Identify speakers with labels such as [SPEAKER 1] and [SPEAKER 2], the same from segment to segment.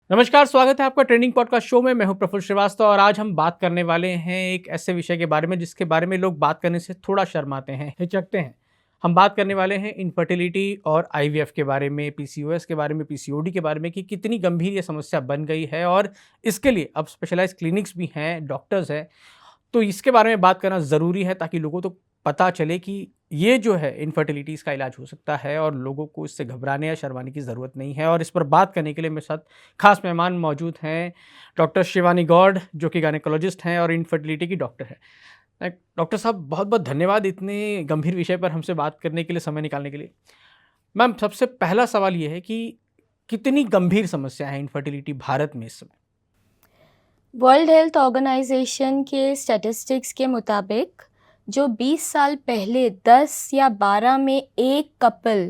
[SPEAKER 1] नमस्कार, स्वागत है आपका ट्रेंडिंग पॉडकास्ट शो में। मैं हूं प्रफुल्ल श्रीवास्तव और आज हम बात करने वाले हैं एक ऐसे विषय के बारे में जिसके बारे में लोग बात करने से थोड़ा शर्माते हैं, हिचकते हैं। हम बात करने वाले हैं इनफर्टिलिटी और आईवीएफ के बारे में, पीसीओएस के बारे में, पीसीओडी के बारे में कि कितनी गंभीर ये समस्या बन गई है और इसके लिए अब स्पेशलाइज्ड क्लिनिक्स भी हैं, डॉक्टर्स हैं। तो इसके बारे में बात करना ज़रूरी है ताकि लोगों को पता चले कि ये जो है इनफर्टिलिटी इसका इलाज हो सकता है और लोगों को इससे घबराने या शर्माने की ज़रूरत नहीं है। और इस पर बात करने के लिए मेरे साथ खास मेहमान मौजूद हैं डॉक्टर शिवानी गौड़, जो कि गायनेकोलॉजिस्ट हैं और इनफर्टिलिटी की डॉक्टर हैं। डॉक्टर साहब, बहुत बहुत धन्यवाद इतने गंभीर विषय पर हमसे बात करने के लिए, समय निकालने के लिए। मैम, सबसे पहला सवाल ये है कि कितनी गंभीर समस्या है इनफर्टिलिटी भारत में इस समय?
[SPEAKER 2] वर्ल्ड हेल्थ ऑर्गेनाइजेशन के स्टैटिस्टिक्स के मुताबिक जो 20 साल पहले 10 या 12 में एक couple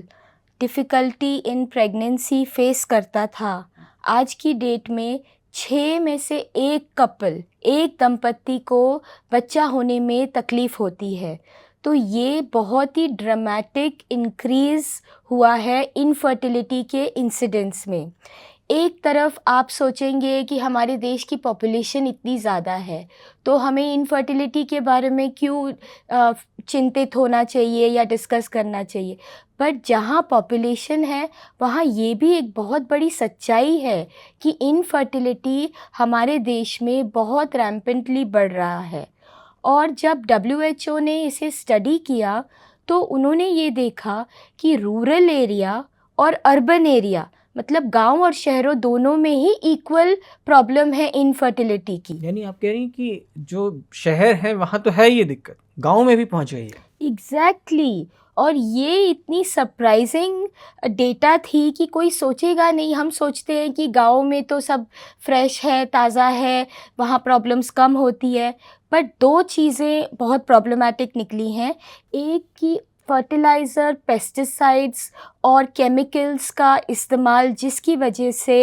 [SPEAKER 2] difficulty in pregnancy face करता था, आज की डेट में 6 में से एक दंपत्ति को बच्चा होने में तकलीफ़ होती है। तो ये बहुत ही ड्रामेटिक इंक्रीज़ हुआ है इनफर्टिलिटी के इंसिडेंस में। एक तरफ आप सोचेंगे कि हमारे देश की पॉपुलेशन इतनी ज़्यादा है, तो हमें इनफर्टिलिटी के बारे में क्यों चिंतित होना चाहिए या डिस्कस करना चाहिए। बट जहाँ पॉपुलेशन है, वहाँ ये भी एक बहुत बड़ी सच्चाई है कि इनफर्टिलिटी हमारे देश में बहुत रैम्पेंटली बढ़ रहा है। और जब डब्ल्यूएचओ ने इसे स्टडी किया, तो उन्होंने ये देखा कि रूरल एरिया और अर्बन एरिया, मतलब गांव और शहरों दोनों में ही इक्वल प्रॉब्लम है इनफर्टिलिटी की।
[SPEAKER 1] यानी आप कह रही हैं कि जो शहर है वहाँ तो है ये दिक्कत, गाँव में भी पहुँच गई है।
[SPEAKER 2] एग्जैक्टली और ये इतनी सरप्राइजिंग डेटा थी कि कोई सोचेगा नहीं। हम सोचते हैं कि गाँव में तो सब फ्रेश है, ताज़ा है, वहाँ प्रॉब्लम्स कम होती है। बट दो चीज़ें बहुत प्रॉब्लमेटिक निकली हैं। एक कि फर्टिलाइज़र, पेस्टिसाइड्स और केमिकल्स का इस्तेमाल, जिसकी वजह से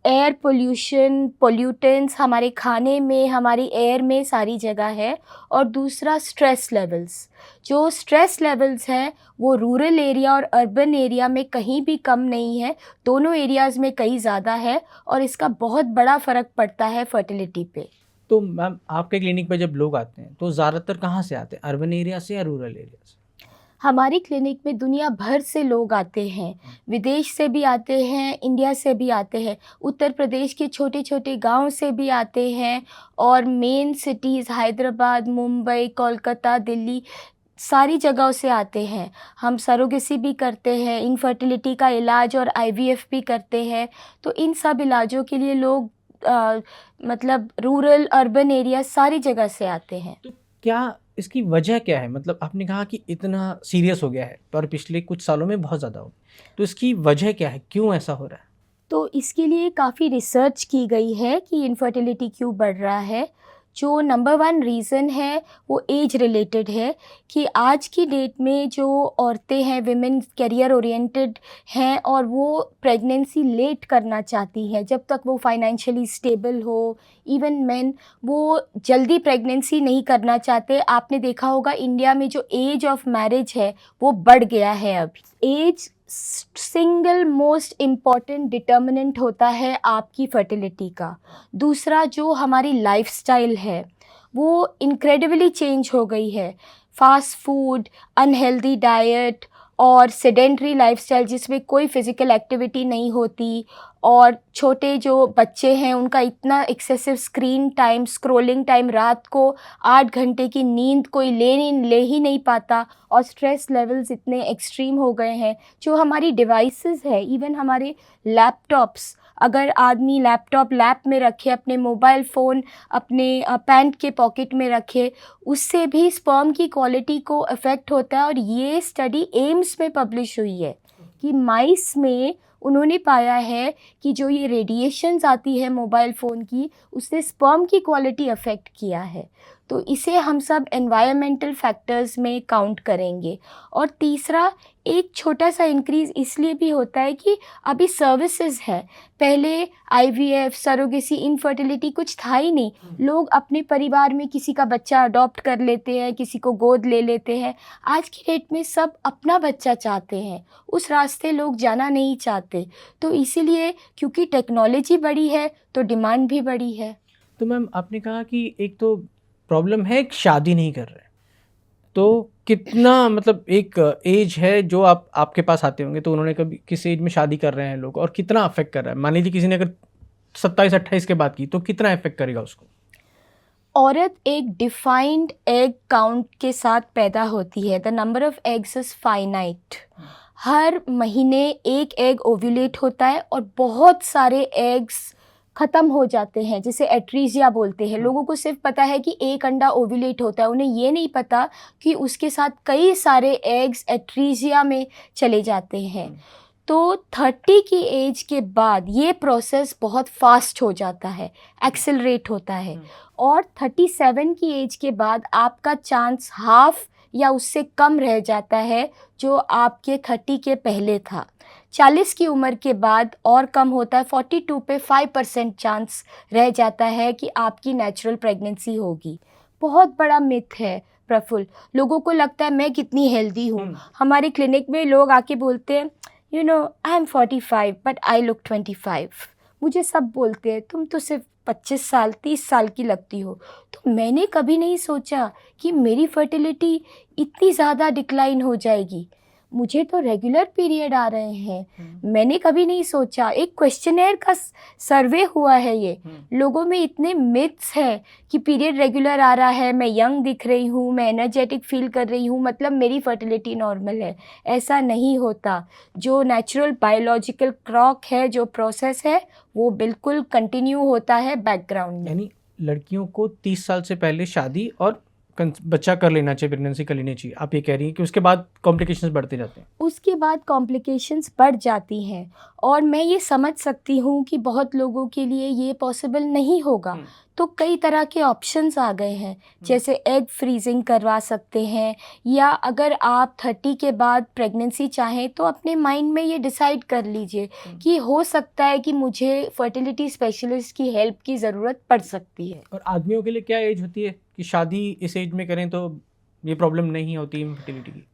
[SPEAKER 2] एयर पोल्यूशन, पोल्यूटेंट्स हमारे खाने में, हमारी एयर में सारी जगह है। और दूसरा स्ट्रेस लेवल्स, जो स्ट्रेस लेवल्स हैं वो रूरल एरिया और अर्बन एरिया में कहीं भी कम नहीं है, दोनों एरियाज़ में कहीं ज़्यादा है और इसका बहुत बड़ा फ़र्क पड़ता है फर्टिलिटी पे।
[SPEAKER 1] तो मैम, आपके क्लिनिक पे जब लोग आते हैं तो ज़्यादातर कहाँ से आते हैं, अर्बन एरिया से या रूरल एरिया से?
[SPEAKER 2] हमारी क्लिनिक में दुनिया भर से लोग आते हैं, विदेश से भी आते हैं, इंडिया से भी आते हैं, उत्तर प्रदेश के छोटे-छोटे गाँव से भी आते हैं और मेन सिटीज़ हैदराबाद, मुंबई, कोलकाता, दिल्ली, सारी जगहों से आते हैं। हम सरोगेसी भी करते हैं, इनफर्टिलिटी का इलाज और आईवीएफ भी करते हैं। तो इन सब इलाजों के लिए लोग मतलब रूरल, अर्बन एरिया सारी जगह से आते हैं।
[SPEAKER 1] तो क्या इसकी वजह क्या है? मतलब आपने कहा कि इतना सीरियस हो गया है और पिछले कुछ सालों में बहुत ज़्यादा हो गया। तो इसकी वजह क्या है? क्यों ऐसा हो रहा है?
[SPEAKER 2] तो इसके लिए काफ़ी रिसर्च की गई है कि इनफर्टिलिटी क्यों बढ़ रहा है। जो नंबर 1 रीज़न है वो एज रिलेटेड है कि आज की डेट में जो औरतें हैं, विमेन करियर ओरिएंटेड हैं और वो प्रेगनेंसी लेट करना चाहती हैं जब तक वो फाइनेंशियली स्टेबल हो। इवन मेन, वो जल्दी प्रेगनेंसी नहीं करना चाहते। आपने देखा होगा इंडिया में जो एज ऑफ मैरिज है वो बढ़ गया है अब। Age single most important determinant होता है आपकी फर्टिलिटी का। दूसरा, जो हमारी लाइफस्टाइल है वो इनक्रेडिबली चेंज हो गई है। फास्ट फूड, अनहेल्दी डाइट और सेडेंटरी लाइफस्टाइल जिसमें कोई फिज़िकल एक्टिविटी नहीं होती, और छोटे जो बच्चे हैं उनका इतना excessive screen time, scrolling time, रात को 8 घंटे की नींद कोई ले ही नहीं पाता, और स्ट्रेस लेवल्स इतने एक्सट्रीम हो गए हैं। जो हमारी डिवाइसेस है, इवन हमारे लैपटॉप्स, अगर आदमी लैपटॉप लैप में रखे, अपने मोबाइल फ़ोन अपने पैंट के पॉकेट में रखे, उससे भी स्पर्म की क्वालिटी को अफेक्ट होता है। और ये स्टडी एम्स में पब्लिश हुई है कि माइस में उन्होंने पाया है कि जो ये रेडिएशंस आती है मोबाइल फ़ोन की, उससे स्पर्म की क्वालिटी अफेक्ट किया है। तो इसे हम सब एनवायरमेंटल फैक्टर्स में काउंट करेंगे। और तीसरा, एक छोटा सा इंक्रीज़ इसलिए भी होता है कि अभी सर्विसेज है। पहले आईवीएफ, सरोगेसी, इनफर्टिलिटी कुछ था ही नहीं। लोग अपने परिवार में किसी का बच्चा अडॉप्ट कर लेते हैं, किसी को गोद ले लेते हैं। आज की डेट में सब अपना बच्चा चाहते हैं, उस रास्ते लोग जाना नहीं चाहते। तो इसीलिए क्योंकि टेक्नोलॉजी बड़ी है तो डिमांड भी बड़ी है।
[SPEAKER 1] तो मैम आपने कहा कि एक तो प्रॉब्लम है कि शादी नहीं कर रहे, तो कितना मतलब एक एज है जो आपके पास आते होंगे तो उन्होंने कभी किस एज में शादी कर रहे हैं लोग, और कितना अफेक्ट कर रहा है? मान लीजिए किसी ने अगर 27-28 के बाद की तो कितना इफेक्ट करेगा उसको?
[SPEAKER 2] औरत एक डिफाइंड एग काउंट के साथ पैदा होती है। The number of eggs is finite. हर महीने एक एग ओव्यूलेट होता है और बहुत सारे एग्स ख़त्म हो जाते हैं, जिसे एट्रीजिया बोलते हैं। लोगों को सिर्फ पता है कि एक अंडा ओव्यूलेट होता है, उन्हें ये नहीं पता कि उसके साथ कई सारे एग्स एट्रीजिया में चले जाते हैं। तो 30 की एज के बाद ये प्रोसेस बहुत फास्ट हो जाता है, एक्सेलरेट होता है। और 37 की एज के बाद आपका चांस हाफ या उससे कम रह जाता है जो आपके 30 के पहले था। 40 की उम्र के बाद और कम होता है, 42 पे 5% चांस रह जाता है कि आपकी नेचुरल प्रेगनेंसी होगी। बहुत बड़ा मिथ है प्रफुल्ल। लोगों को लगता है मैं कितनी हेल्दी हूँ। हमारे क्लिनिक में लोग आके बोलते हैं, you know I am 45 but I look 25। मुझे सब बोलते हैं तुम तो सिर्फ 25 साल 30 साल की लगती हो। तो मैंने कभी नहीं सोचा कि मेरी फर्टिलिटी इतनी ज़्यादा डिक्लाइन हो जाएगी। मुझे तो रेगुलर पीरियड आ रहे हैं। मैंने कभी नहीं सोचा। एक क्वेश्चनेयर का सर्वे हुआ है ये। लोगों में इतने मिथ्स हैं कि पीरियड रेगुलर आ रहा है, मैं यंग दिख रही हूँ, मैं एनर्जेटिक फील कर रही हूँ, मतलब मेरी फर्टिलिटी नॉर्मल है। ऐसा नहीं होता। जो नेचुरल बायोलॉजिकल क्लॉक है, जो प्रोसेस है, वो बिल्कुल कंटिन्यू होता है बैकग्राउंड में।
[SPEAKER 1] यानी लड़कियों को 30 साल से पहले शादी और बच्चा कर लेना चाहिए, प्रेगनेंसी कर लेनी चाहिए। आप ये कह रही हैं कि उसके बाद कॉम्प्लिकेशंस बढ़ते जाते हैं?
[SPEAKER 2] उसके बाद कॉम्प्लिकेशंस बढ़ जाती हैं। और मैं ये समझ सकती हूँ कि बहुत लोगों के लिए ये पॉसिबल नहीं होगा। तो कई तरह के ऑप्शंस आ गए हैं, जैसे एग फ्रीजिंग करवा सकते हैं, या अगर आप 30 के बाद प्रेगनेंसी चाहें तो अपने माइंड में ये डिसाइड कर लीजिए कि हो सकता है कि मुझे फर्टिलिटी स्पेशलिस्ट की हेल्प की ज़रूरत पड़ सकती है।
[SPEAKER 1] और आदमियों के लिए क्या एज होती है कि शादी इस एज में करें तो ये प्रॉब्लम नहीं होती इनफर्टिलिटी की?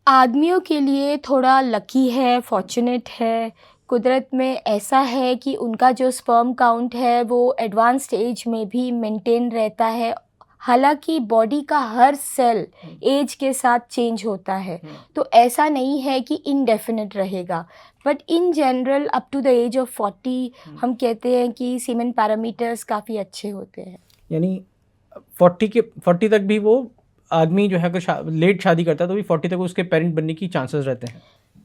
[SPEAKER 2] आदमियों के लिए थोड़ा लकी है, फॉर्चुनेट है। कुदरत में ऐसा है कि उनका जो स्पर्म काउंट है वो एडवांस्ड एज में भी मेंटेन रहता है। हालांकि बॉडी का हर सेल एज के साथ चेंज होता है, तो ऐसा नहीं है कि इनडेफिनिट रहेगा। But in general up to the age of 40 हम कहते हैं कि सीमेन पैरामीटर्स काफ़ी अच्छे होते हैं।
[SPEAKER 1] यानी 40 तक भी वो आदमी जो है अगर लेट शादी करता है तो भी 40 तक उसके पेरेंट बनने की चांसेस रहते हैं?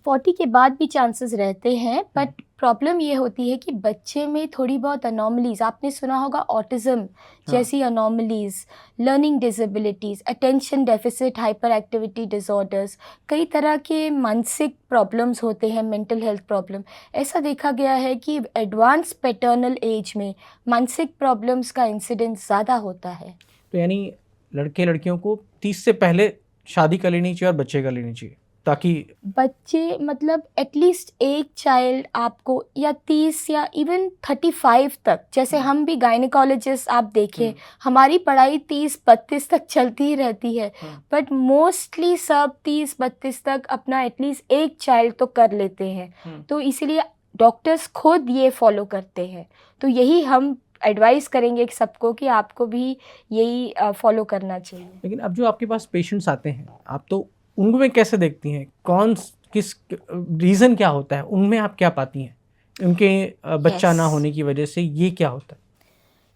[SPEAKER 2] 40 के बाद भी चांसेस रहते हैं, बट प्रॉब्लम ये होती है कि बच्चे में थोड़ी बहुत अनोमलीज, आपने सुना होगा ऑटिज़म जैसी anomalies, learning disabilities, attention deficit hyper activity disorders, कई तरह के मानसिक प्रॉब्लम्स होते हैं, मेंटल हेल्थ प्रॉब्लम। ऐसा देखा गया है कि एडवांस पैटर्नल एज में मानसिक प्रॉब्लम्स का इंसिडेंस ज़्यादा होता है।
[SPEAKER 1] तो यानी लड़के लड़कियों को 30 से पहले शादी कर लेनी चाहिए और बच्चे कर लेनी चाहिए, ताकि
[SPEAKER 2] बच्चे मतलब एटलीस्ट एक चाइल्ड आपको, या 30 या इवन 35 तक, जैसे हम भी गायनेकोलॉजिस्ट आप देखें, हमारी पढ़ाई 30-32 तक चलती ही रहती है, बट मोस्टली सब 30-32 तक अपना एटलीस्ट एक चाइल्ड तो कर लेते हैं। तो इसीलिए डॉक्टर्स खुद ये फॉलो करते हैं। तो यही हम एडवाइस करेंगे कि सबको कि आपको भी यही फॉलो करना चाहिए।
[SPEAKER 1] लेकिन अब जो आपके पास पेशेंट्स आते हैं, आप तो उनमें कैसे देखती हैं? कौन किस रीज़न क्या होता है उनमें, आप क्या पाती हैं उनके बच्चा ना होने की वजह से? ये क्या होता है?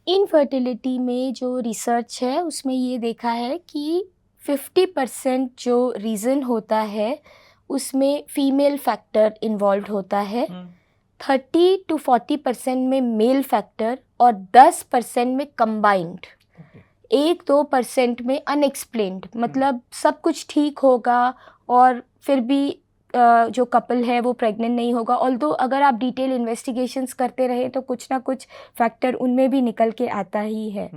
[SPEAKER 2] इनफर्टिलिटी में जो रिसर्च है उसमें ये देखा है कि 50% जो रीज़न होता है उसमें फीमेल फैक्टर इन्वॉल्व होता है, 30 to 40% में मेल फैक्टर, और 10% में कंबाइंड, 1-2% में अनएक्सप्लेन्ड, मतलब सब कुछ ठीक होगा और फिर भी जो कपल है वो प्रेग्नेंट नहीं होगा। ऑल्दो अगर आप डिटेल इन्वेस्टिगेशंस करते रहे तो कुछ ना कुछ फैक्टर उनमें भी निकल के आता ही है।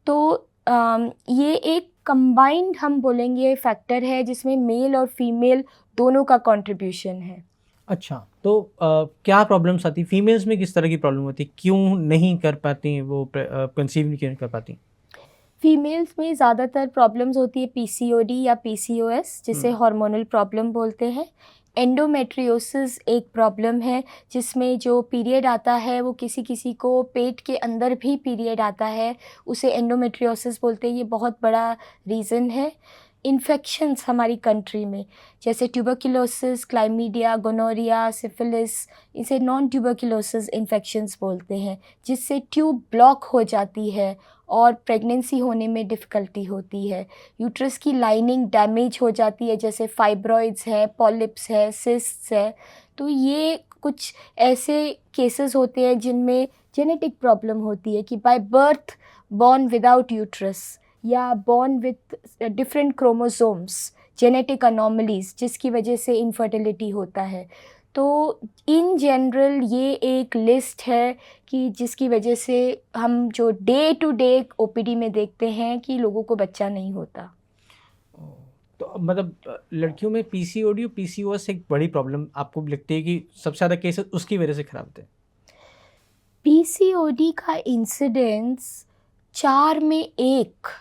[SPEAKER 2] तो ये एक कंबाइंड हम बोलेंगे फैक्टर है जिसमें मेल और फीमेल दोनों का कंट्रीब्यूशन है।
[SPEAKER 1] अच्छा, तो क्या प्रॉब्लम्स आती फीमेल्स में, किस तरह की प्रॉब्लम होती, क्यों नहीं कर पाती वो, कंसीव नहीं क्यों कर पाती?
[SPEAKER 2] फीमेल्स में ज़्यादातर प्रॉब्लम्स होती है पीसीओडी या पीसीओएस, जिसे हार्मोनल प्रॉब्लम बोलते हैं। एंडोमेट्रियोसिस एक प्रॉब्लम है जिसमें जो पीरियड आता है वो किसी किसी को पेट के अंदर भी पीरियड आता है, उसे एंडोमेट्रियोसिस बोलते हैं। ये बहुत बड़ा रीज़न है। इन्फेक्शंस हमारी कंट्री में जैसे ट्यूबरकुलोसिस, क्लाइमीडिया, गोनोरिया, सिफिलिस, इसे नॉन ट्यूबरकुलोसिस इन्फेक्शंस बोलते हैं, जिससे ट्यूब ब्लॉक हो जाती है और प्रेगनेंसी होने में डिफ़िकल्टी होती है। यूट्रस की लाइनिंग डैमेज हो जाती है, जैसे फाइब्रॉइड्स है, पॉलिप्स है, सिस्ट्स है। तो ये कुछ ऐसे केसेस होते हैं जिनमें जेनेटिक प्रॉब्लम होती है कि by birth born without uterus या born with different chromosomes, genetic anomalies, जिसकी वजह से इनफर्टिलिटी होता है। तो इन जनरल ये एक लिस्ट है कि जिसकी वजह से हम जो डे टू डे ओपीडी में देखते हैं कि लोगों को बच्चा नहीं होता।
[SPEAKER 1] तो मतलब लड़कियों में पीसीओडी और पीसीओएस एक बड़ी प्रॉब्लम आपको लगती है कि सबसे ज़्यादा केसेस उसकी वजह से खराब होते हैं?
[SPEAKER 2] पीसीओडी का इंसिडेंस 4 में 1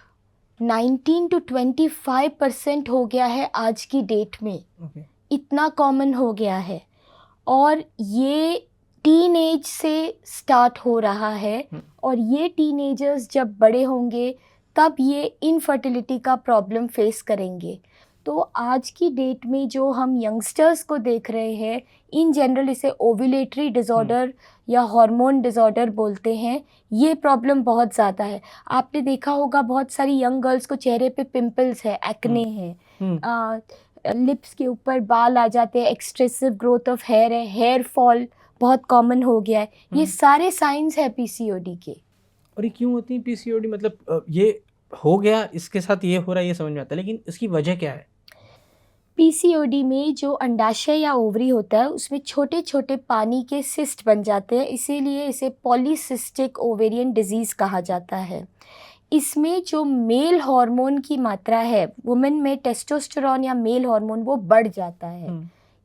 [SPEAKER 2] 19 to 25% हो गया है आज की डेट में।
[SPEAKER 1] ओके।
[SPEAKER 2] इतना कॉमन हो गया है और ये टीन एज से स्टार्ट हो रहा है और ये टीनेजर्स जब बड़े होंगे तब ये इनफर्टिलिटी का प्रॉब्लम फेस करेंगे। तो आज की डेट में जो हम यंगस्टर्स को देख रहे हैं, इन जनरल इसे ओव्यूलेटरी डिसऑर्डर या हार्मोन डिसऑर्डर बोलते हैं। ये प्रॉब्लम बहुत ज़्यादा है। आपने देखा होगा बहुत सारी यंग गर्ल्स को चेहरे पे पिंपल्स है, एक्ने है, लिप्स के ऊपर बाल आ जाते हैं, एक्सट्रेसिव ग्रोथ ऑफ हेयर है, हेयर फॉल बहुत कॉमन हो गया है। ये सारे साइंस है पीसीओडी के।
[SPEAKER 1] और ये क्यों होती है पीसीओडी? मतलब ये हो गया, इसके साथ ये हो रहा है, ये समझ में आता है, लेकिन इसकी वजह क्या है?
[SPEAKER 2] पीसीओडी में जो अंडाशय या ओवरी होता है उसमें छोटे छोटे पानी के सिस्ट बन जाते हैं, इसीलिए इसे पॉलीसिस्टिक ओवेरियन डिजीज़ कहा जाता है। इसमें जो मेल हार्मोन की मात्रा है, वुमेन में टेस्टोस्टेरोन या मेल हार्मोन वो बढ़ जाता है,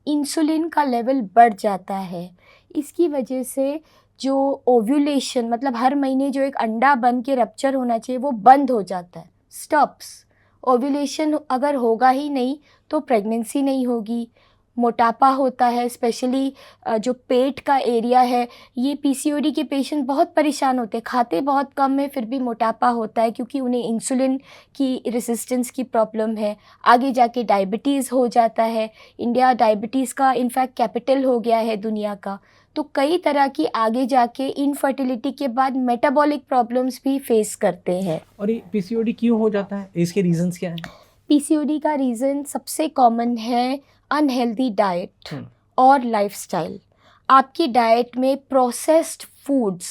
[SPEAKER 2] इंसुलिन का लेवल बढ़ जाता है। इसकी वजह से जो ओव्यूलेशन, मतलब हर महीने जो एक अंडा बन के रप्चर होना चाहिए, वो बंद हो जाता है, स्टॉप्स। ओव्यूलेशन अगर होगा ही नहीं तो प्रेगनेंसी नहीं होगी। मोटापा होता है, स्पेशली जो पेट का एरिया है। ये पीसीओडी के पेशेंट बहुत परेशान होते हैं, खाते बहुत कम है फिर भी मोटापा होता है क्योंकि उन्हें इंसुलिन की रेजिस्टेंस की प्रॉब्लम है। आगे जाके डायबिटीज़ हो जाता है। इंडिया डायबिटीज़ का इनफैक्ट कैपिटल हो गया है दुनिया का। तो कई तरह की आगे जाके इनफर्टिलिटी के बाद मेटाबॉलिक प्रॉब्लम्स भी फेस करते हैं।
[SPEAKER 1] और ये पीसीओडी क्यों हो जाता है, इसके रीजंस क्या हैं?
[SPEAKER 2] पीसीओडी का रीज़न सबसे कॉमन है अनहेल्दी डाइट और लाइफस्टाइल। आपकी डाइट में प्रोसेस्ड फूड्स,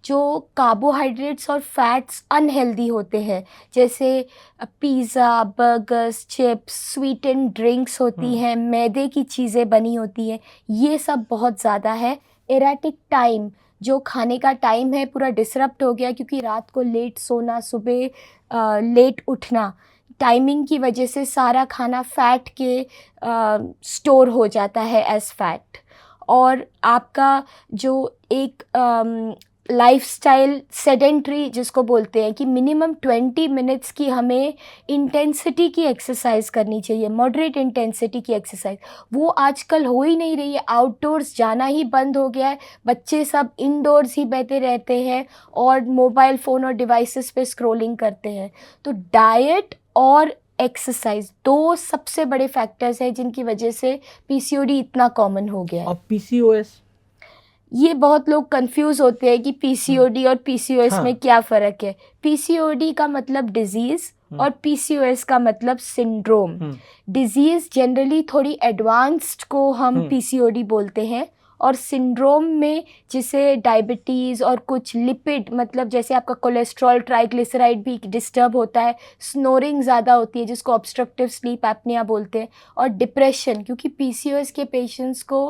[SPEAKER 2] जो कार्बोहाइड्रेट्स और फैट्स अनहेल्दी होते हैं, जैसे pizza, burgers, chips, sweetened drinks होती हैं, मैदे की चीज़ें बनी होती हैं, ये सब बहुत ज़्यादा है। एराटिक टाइम, जो खाने का टाइम है पूरा डिसरप्ट हो गया क्योंकि रात को लेट सोना, सुबह लेट उठना, टाइमिंग की वजह से सारा खाना फैट के स्टोर हो जाता है एज फैट। और आपका जो एक लाइफस्टाइल सेडेंट्री जिसको बोलते हैं कि मिनिमम 20 मिनट्स की हमें इंटेंसिटी की एक्सरसाइज करनी चाहिए, मॉडरेट इंटेंसिटी की एक्सरसाइज, वो आजकल हो ही नहीं रही है। आउटडोर्स जाना ही बंद हो गया है, बच्चे सब इंडोर्स ही बैठे रहते हैं और मोबाइल फ़ोन और डिवाइसेस पे स्क्रॉलिंग करते हैं। तो डाइट और एक्सरसाइज दो सबसे बड़े फैक्टर्स हैं जिनकी वजह से पीसीओडी इतना कॉमन हो गया है।
[SPEAKER 1] और पीसीओएस?
[SPEAKER 2] ये बहुत लोग कंफ्यूज होते हैं कि पीसीओडी और पीसीओएस में क्या फ़र्क है। पीसीओडी का मतलब डिजीज़ और पीसीओएस का मतलब सिंड्रोम। डिजीज़ जनरली थोड़ी एडवांस्ड को हम पीसीओडी बोलते हैं और सिंड्रोम में जिसे डायबिटीज़ और कुछ लिपिड, मतलब जैसे आपका कोलेस्ट्रॉल, ट्राइग्लिसराइड भी डिस्टर्ब होता है, स्नोरिंग ज़्यादा होती है जिसको ऑब्स्ट्रक्टिव स्लीप एपनिया बोलते हैं, और डिप्रेशन, क्योंकि पीसीओएस के पेशेंट्स को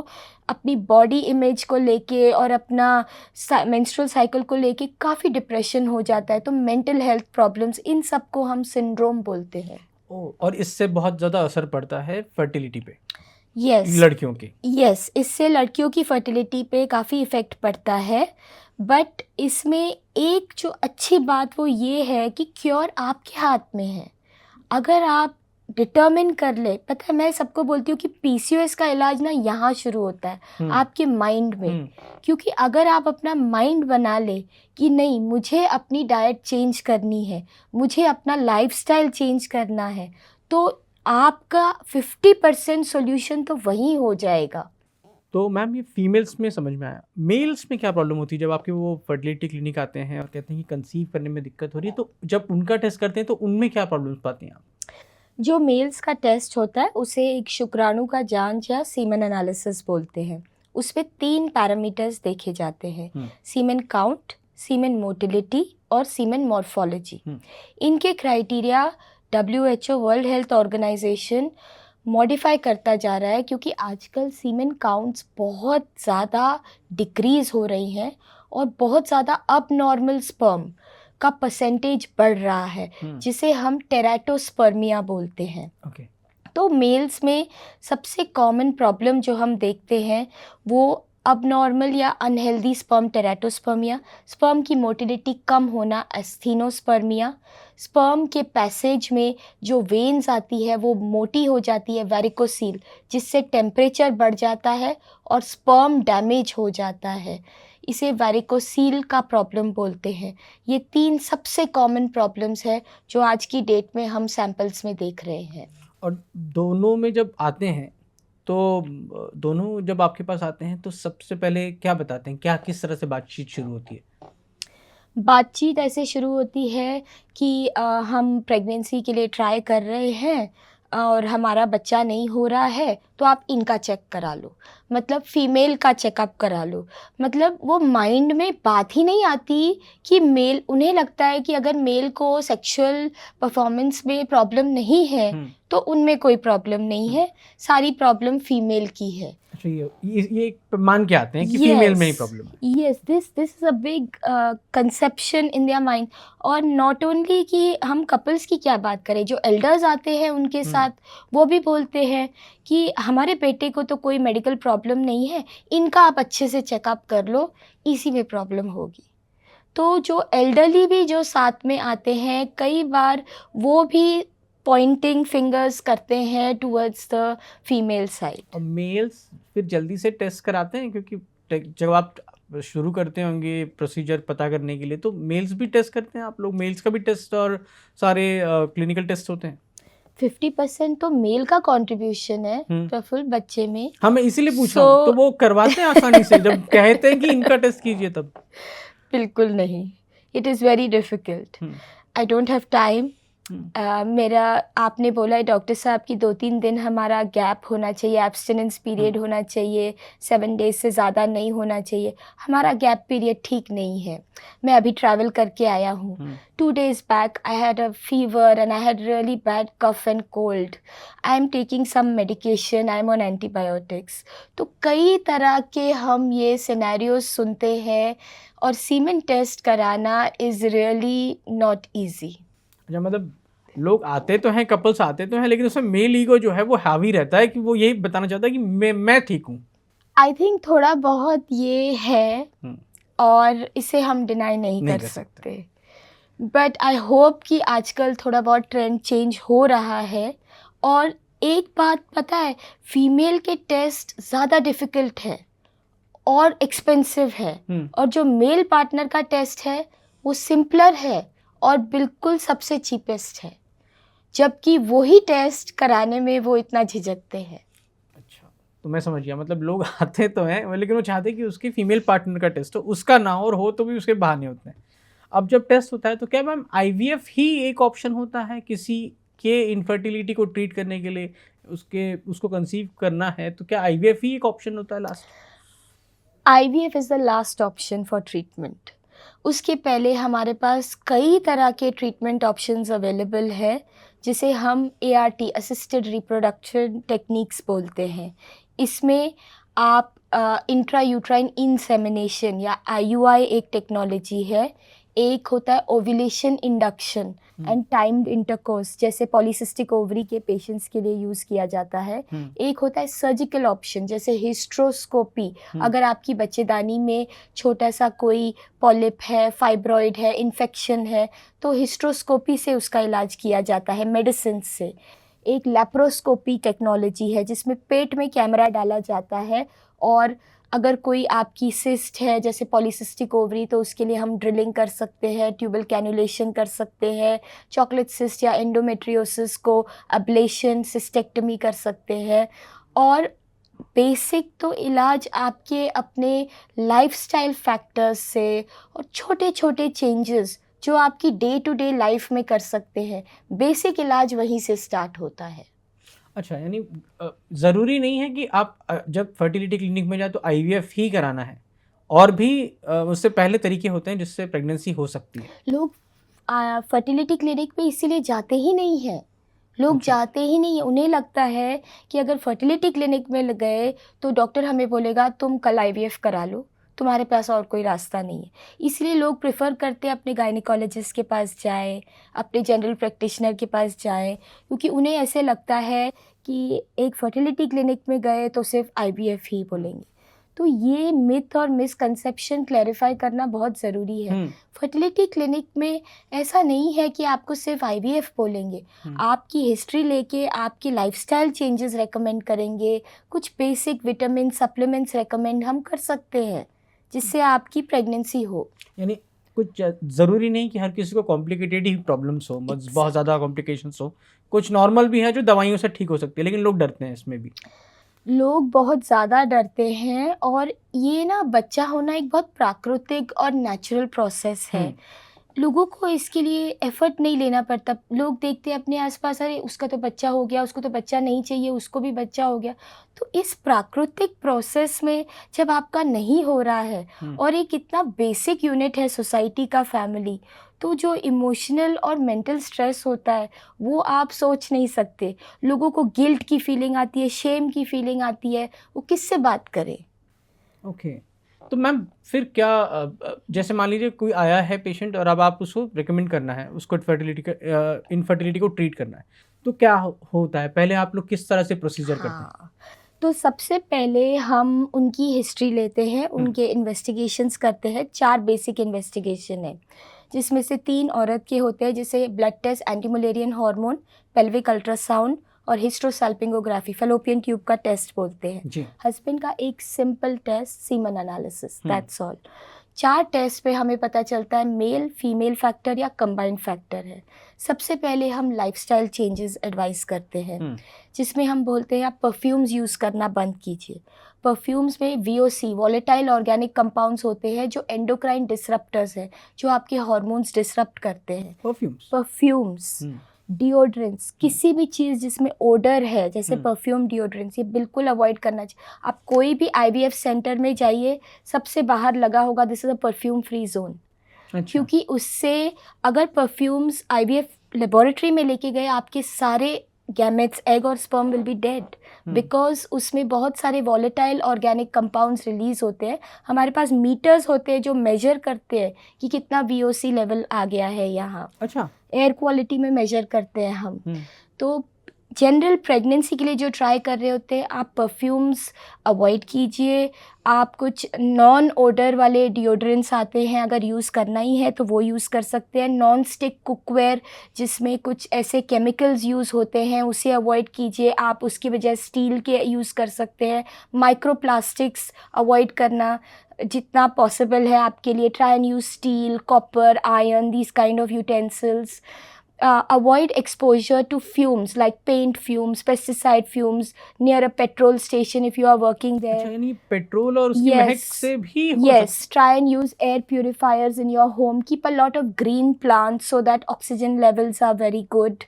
[SPEAKER 2] अपनी बॉडी इमेज को लेके और अपना मेंस्ट्रुअल साइकिल को लेके काफ़ी डिप्रेशन हो जाता है, तो मेंटल हेल्थ प्रॉब्लम्स, इन सब को हम सिंड्रोम बोलते हैं।
[SPEAKER 1] और इससे बहुत ज़्यादा असर पड़ता है फर्टिलिटी पे,
[SPEAKER 2] यस
[SPEAKER 1] लड़कियों की।
[SPEAKER 2] यस, इससे लड़कियों की फर्टिलिटी पे काफ़ी इफ़ेक्ट पड़ता है, बट इसमें एक जो अच्छी बात वो ये है कि क्योर आपके हाथ में है। अगर आप डिटर्मिन कर ले, पता है मैं सबको बोलती हूँ कि पीसीओएस का इलाज ना यहाँ शुरू होता है, आपके माइंड में। क्योंकि अगर आप अपना माइंड बना ले कि नहीं, मुझे अपनी डाइट चेंज करनी है, मुझे अपना लाइफस्टाइल चेंज करना है, तो आपका 50% सॉल्यूशन तो वहीं हो जाएगा।
[SPEAKER 1] तो मैम ये फीमेल्स में समझ में आया, मेल्स में क्या प्रॉब्लम होती है जब आपके वो फर्टिलिटी क्लिनिक आते हैं और कहते हैं कि कंसीव करने में दिक्कत हो रही है, तो जब उनका टेस्ट करते हैं तो उनमें क्या प्रॉब्लम्स पाते हैं आप?
[SPEAKER 2] जो मेल्स का टेस्ट होता है उसे एक शुक्राणु का जांच या सीमेन एनालिसिस बोलते हैं। उसमें 3 पैरामीटर्स देखे जाते हैं, सीमेन काउंट, सीमेन मोटिलिटी और सीमेन मॉर्फोलॉजी। इनके criteria WHO world health organisation modify करता जा रहा है, क्योंकि आजकल सीमेन काउंट्स बहुत ज़्यादा डिक्रीज़ हो रही हैं और बहुत ज़्यादा अबनॉर्मल स्पर्म का परसेंटेज बढ़ रहा है, जिसे हम टेराटोस्पर्मिया बोलते हैं।
[SPEAKER 1] ओके।
[SPEAKER 2] तो मेल्स में सबसे कॉमन प्रॉब्लम जो हम देखते हैं वो अबनॉर्मल या अनहेल्दी स्पर्म टेराटोस्पर्मिया, स्पर्म की मोटिलिटी कम होना एस्थीनोस्पर्मिया, स्पर्म के पैसेज में जो वेन्स आती है वो मोटी हो जाती है वैरिकोसील, जिससे टेम्परेचर बढ़ जाता है और स्पर्म डैमेज हो जाता है, इसे वैरिकोसील का प्रॉब्लम बोलते हैं। ये 3 सबसे कॉमन प्रॉब्लम्स है जो आज की डेट में हम सैंपल्स में देख रहे हैं।
[SPEAKER 1] और दोनों में जब आते हैं तो दोनों जब आपके पास आते हैं तो सबसे पहले क्या बताते हैं, क्या किस तरह से बातचीत शुरू होती है?
[SPEAKER 2] बातचीत ऐसे शुरू होती है कि हम प्रेगनेंसी के लिए ट्राई कर रहे हैं और हमारा बच्चा नहीं हो रहा है, तो आप इनका चेक करा लो, मतलब फीमेल का चेकअप करा लो। मतलब वो माइंड में बात ही नहीं आती कि मेल, उन्हें लगता है कि अगर मेल को सेक्सुअल परफॉर्मेंस में प्रॉब्लम नहीं है तो उनमें कोई प्रॉब्लम नहीं है, सारी प्रॉब्लम फीमेल की है।
[SPEAKER 1] अच्छा, ये मान के आते हैं कि फीमेल में ही प्रॉब्लम है।
[SPEAKER 2] Yes, this is a big conception in their mind. और नॉट ओनली कि हम कपल्स की क्या बात करें, जो एल्डर्स आते हैं उनके साथ वो भी बोलते हैं कि हमारे बेटे को तो कोई मेडिकल प्रॉब्लम नहीं है, इनका आप अच्छे से चेकअप कर लो, इसी में प्रॉब्लम होगी। तो जो एल्डरली भी जो साथ में आते हैं, कई बार वो भी पॉइंटिंग फिंगर्स करते हैं टुवर्ड्स द फीमेल साइड।
[SPEAKER 1] और मेल्स फिर जल्दी से टेस्ट कराते हैं, क्योंकि जब आप शुरू करते होंगे प्रोसीजर पता करने के लिए, तो मेल्स भी टेस्ट करते हैं आप लोग? मेल्स का भी टेस्ट और सारे क्लिनिकल टेस्ट होते हैं?
[SPEAKER 2] 50% तो मेल का कंट्रीब्यूशन है प्रफुल्ल बच्चे में।
[SPEAKER 1] हाँ, मैं इसीलिए पूछ रहा हूँ, तो वो करवाते हैं आसानी से जब कहते हैं कि इनका टेस्ट कीजिए तब?
[SPEAKER 2] बिल्कुल नहीं, it is very difficult, I don't have time. मेरा, आपने बोला है डॉक्टर साहब कि 2-3 दिन हमारा गैप होना चाहिए, एब्सटिनेंस पीरियड होना चाहिए, 7 डेज से ज़्यादा नहीं होना चाहिए। हमारा गैप पीरियड ठीक नहीं है। मैं अभी ट्रैवल करके आया हूँ। 2 days back I had a fever and I had really bad cough and cold. I am taking some medication, I am on antibiotics. तो कई तरह के हम ये सिनेरियोज सुनते हैं, और सीमेन टेस्ट कराना इज़ रियली नॉट ईजी।
[SPEAKER 1] अच्छा, मतलब लोग आते तो हैं, कपल्स आते तो हैं, लेकिन उसमें मेल ईगो जो है वो हावी रहता है कि वो यही बताना चाहता है कि मैं ठीक हूँ।
[SPEAKER 2] आई थिंक थोड़ा बहुत ये है, और इसे हम डिनाई नहीं कर सकते। बट आई होप कि आजकल थोड़ा बहुत ट्रेंड चेंज हो रहा है। और एक बात पता है, फीमेल के टेस्ट ज़्यादा डिफ़िकल्ट है और एक्सपेंसिव है, और जो मेल पार्टनर का टेस्ट है वो सिंपलर है और बिल्कुल सबसे चीपेस्ट है, जबकि वही टेस्ट कराने में वो इतना झिझकते हैं।
[SPEAKER 1] अच्छा, तो मैं समझ गया, मतलब लोग आते तो हैं लेकिन वो चाहते हैं कि उसकी फीमेल पार्टनर का टेस्ट हो, उसका ना हो तो भी उसके बहाने होते हैं। अब जब टेस्ट होता है तो क्या मैम IVF ही एक ऑप्शन होता है किसी के इनफर्टिलिटी को ट्रीट करने के लिए? उसको कंसीव करना है तो क्या IVF ही एक ऑप्शन होता है last?
[SPEAKER 2] IVF is the last option for treatment. उसके पहले हमारे पास कई तरह के ट्रीटमेंट ऑप्शंस अवेलेबल है, जिसे हम ART असिस्टेड रिप्रोडक्शन टेक्निक्स बोलते हैं। इसमें आप इंट्रायूट्राइन इंसेमिनेशन या IUI एक टेक्नोलॉजी है, एक होता है ovulation induction and timed intercourse, जैसे पॉलीसिस्टिक ओवरी के पेशेंट्स के लिए यूज़ किया जाता है। एक होता है सर्जिकल ऑप्शन, जैसे हिस्ट्रोस्कोपी, अगर आपकी बच्चेदानी में छोटा सा कोई पॉलिप है, फाइब्रॉइड है, इन्फेक्शन है, तो हिस्ट्रोस्कोपी से उसका इलाज किया जाता है मेडिसिन से। एक लेप्रोस्कोपी टेक्नोलॉजी है, जिसमें पेट में कैमरा डाला जाता है, और अगर कोई आपकी सिस्ट है जैसे पॉलीसिस्टिक ओवरी, तो उसके लिए हम ड्रिलिंग कर सकते हैं, ट्यूबल कैनुलेशन कर सकते हैं। चॉकलेट सिस्ट या एंडोमेट्रियोसिस को अब्लेशन, सिस्टेक्टमी कर सकते हैं। और बेसिक तो इलाज आपके अपने लाइफस्टाइल फैक्टर्स से और छोटे छोटे चेंजेस जो आपकी डे टू डे लाइफ में कर सकते हैं, बेसिक इलाज वहीं से स्टार्ट होता है।
[SPEAKER 1] अच्छा, यानी ज़रूरी नहीं है कि आप जब फर्टिलिटी क्लिनिक में जाए तो IVF ही कराना है, और भी उससे पहले तरीके होते हैं जिससे प्रेगनेंसी हो सकती है।
[SPEAKER 2] लोग फर्टिलिटी क्लिनिक पे इसीलिए जाते ही नहीं हैं। लोग
[SPEAKER 1] अच्छा।
[SPEAKER 2] जाते ही नहीं हैं, उन्हें लगता है कि अगर फर्टिलिटी क्लिनिक में गए तो डॉक्टर हमें बोलेगा तुम कल IVF करा लो, तुम्हारे पास और कोई रास्ता नहीं है। इसलिए लोग प्रेफर करते हैं अपने गायनिकोलॉजिस्ट के पास जाएं, अपने जनरल प्रैक्टिशनर के पास जाएं, क्योंकि उन्हें ऐसे लगता है कि एक फर्टिलिटी क्लिनिक में गए तो सिर्फ IVF ही बोलेंगे। तो ये मिथ और मिसकंसेप्शन क्लैरिफाई करना बहुत ज़रूरी है। फर्टिलिटी क्लिनिक में ऐसा नहीं है कि आपको सिर्फ IVF बोलेंगे, आपकी हिस्ट्री लेके आपकी लाइफस्टाइल चेंजेस रेकमेंड करेंगे, कुछ बेसिक विटामिन सप्लीमेंट्स रेकमेंड हम कर सकते हैं जिससे आपकी प्रेगनेंसी हो।
[SPEAKER 1] यानी कुछ ज़रूरी नहीं कि हर किसी को कॉम्प्लिकेटेड ही प्रॉब्लम्स हो, बहुत ज़्यादा कॉम्प्लिकेशंस हो। कुछ नॉर्मल भी है जो दवाइयों से ठीक हो सकती है, लेकिन लोग डरते हैं इसमें भी।
[SPEAKER 2] लोग बहुत ज़्यादा डरते हैं, और ये ना बच्चा होना एक बहुत प्राकृतिक और नेचुरल प्रोसेस है। लोगों को इसके लिए एफर्ट नहीं लेना पड़ता। लोग देखते हैं अपने आसपास, अरे उसका तो बच्चा हो गया, उसको तो बच्चा नहीं चाहिए, उसको भी बच्चा हो गया। तो इस प्राकृतिक प्रोसेस में जब आपका नहीं हो रहा है, और एक इतना बेसिक यूनिट है सोसाइटी का फैमिली, तो जो इमोशनल और मेंटल स्ट्रेस होता है वो आप सोच नहीं सकते। लोगों को गिल्ट की फीलिंग आती है, शेम की फीलिंग आती है, वो किससे बात करें।
[SPEAKER 1] ओके। तो मैम फिर क्या जैसे मान लीजिए कोई आया है पेशेंट और अब आप उसको रिकमेंड करना है, उसको इनफर्टिलिटी को ट्रीट करना है, तो क्या होता है? पहले आप लोग किस तरह से प्रोसीजर करते हैं?
[SPEAKER 2] हाँ, तो सबसे पहले हम उनकी हिस्ट्री लेते हैं, उनके इन्वेस्टिगेशंस करते हैं। 4 बेसिक इन्वेस्टिगेशन है, जिसमें से 3 औरत के होते हैं, जैसे blood test, anti Mullerian hormone, pelvic ultrasound और हिस्ट्रोसैल्पिंगोग्राफी, फैलोपियन ट्यूब का टेस्ट बोलते हैं।
[SPEAKER 1] जी।
[SPEAKER 2] हस्बैंड का एक simple test, semen analysis, that's all. 4 test पे हमें पता चलता है मेल फीमेल फैक्टर या कंबाइंड फैक्टर है। सबसे पहले हम लाइफस्टाइल चेंजेस एडवाइस करते हैं, जिसमें हम बोलते हैं आप परफ्यूम्स यूज़ करना बंद कीजिए। परफ्यूम्स में VOC, वॉलेटाइल ऑर्गेनिक कंपाउंड्स होते हैं, जो एंडोक्राइन डिसरप्टर्स हैं, जो आपके हार्मोन्स डिसरप्ट करते हैं। परफ्यूम्स, डिओड्रेंट्स, किसी भी चीज़ जिसमें ओडर है, जैसे परफ्यूम, डिओड्रेंट्स, ये बिल्कुल अवॉइड करना चाहिए। आप कोई भी IVF सेंटर में जाइए, सबसे बाहर लगा होगा this is a perfume free zone. क्योंकि उससे अगर परफ्यूम्स IVF लेबोरेटरी में लेके गए, आपके सारे गैमेट्स, एग और sperm will be dead, because उसमें बहुत सारे वॉलेटाइल ऑर्गेनिक कंपाउंड्स रिलीज होते हैं। हमारे पास मीटर्स होते हैं जो मेजर करते हैं कि कितना VOC लेवल आ गया है यहाँ।
[SPEAKER 1] अच्छा।
[SPEAKER 2] एयर क्वालिटी में मेजर करते हैं हम। तो जनरल प्रेगनेंसी के लिए जो ट्राई कर रहे होते हैं, आप परफ्यूम्स अवॉइड कीजिए। आप कुछ नॉन ओडर वाले डिओड्रेंट्स आते हैं, अगर यूज़ करना ही है तो वो यूज़ कर सकते हैं। नॉन स्टिक कुकवेयर जिसमें कुछ ऐसे केमिकल्स यूज़ होते हैं, उसे अवॉइड कीजिए। आप उसकी बजाय स्टील के यूज़ कर सकते हैं। माइक्रोप्लास्टिक्स अवॉइड करना जितना पॉसिबल है आपके लिए। Try and use steel, copper, iron, these kind of utensils. Avoid exposure to fumes like paint fumes, pesticide fumes near a petrol station if you are working there.
[SPEAKER 1] अच्छा, यानी petrol और उसकी महक से भी हो
[SPEAKER 2] Yes, try and use air purifiers in your home. Keep a lot of green plants so that oxygen levels are very good.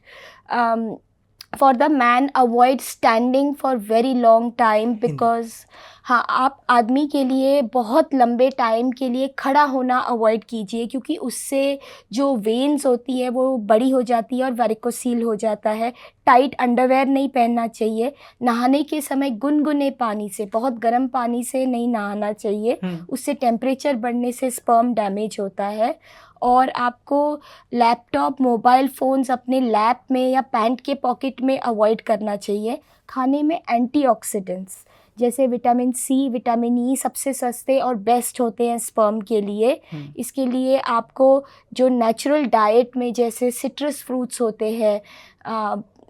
[SPEAKER 2] For the man, avoid standing for very long time because हाँ, आप आदमी के लिए बहुत लंबे time के लिए खड़ा होना अवॉइड कीजिए, क्योंकि उससे जो वेन्स होती है वो बड़ी हो जाती है और वेरिकोसील हो जाता है। टाइट अंडरवेयर नहीं पहनना चाहिए। नहाने के समय गुनगुने पानी से, बहुत गर्म पानी से नहीं नहाना चाहिए, उससे टेम्परेचर बढ़ने से स्पर्म डैमेज होता है। और आपको लैपटॉप, मोबाइल फ़ोन्स अपने लैप में या पैंट के पॉकेट में अवॉइड करना चाहिए। खाने में एंटीऑक्सीडेंट्स जैसे विटामिन सी, विटामिन ई सबसे सस्ते और बेस्ट होते हैं स्पर्म के लिए। इसके लिए आपको जो नेचुरल डाइट में जैसे सिट्रस फ्रूट्स होते हैं,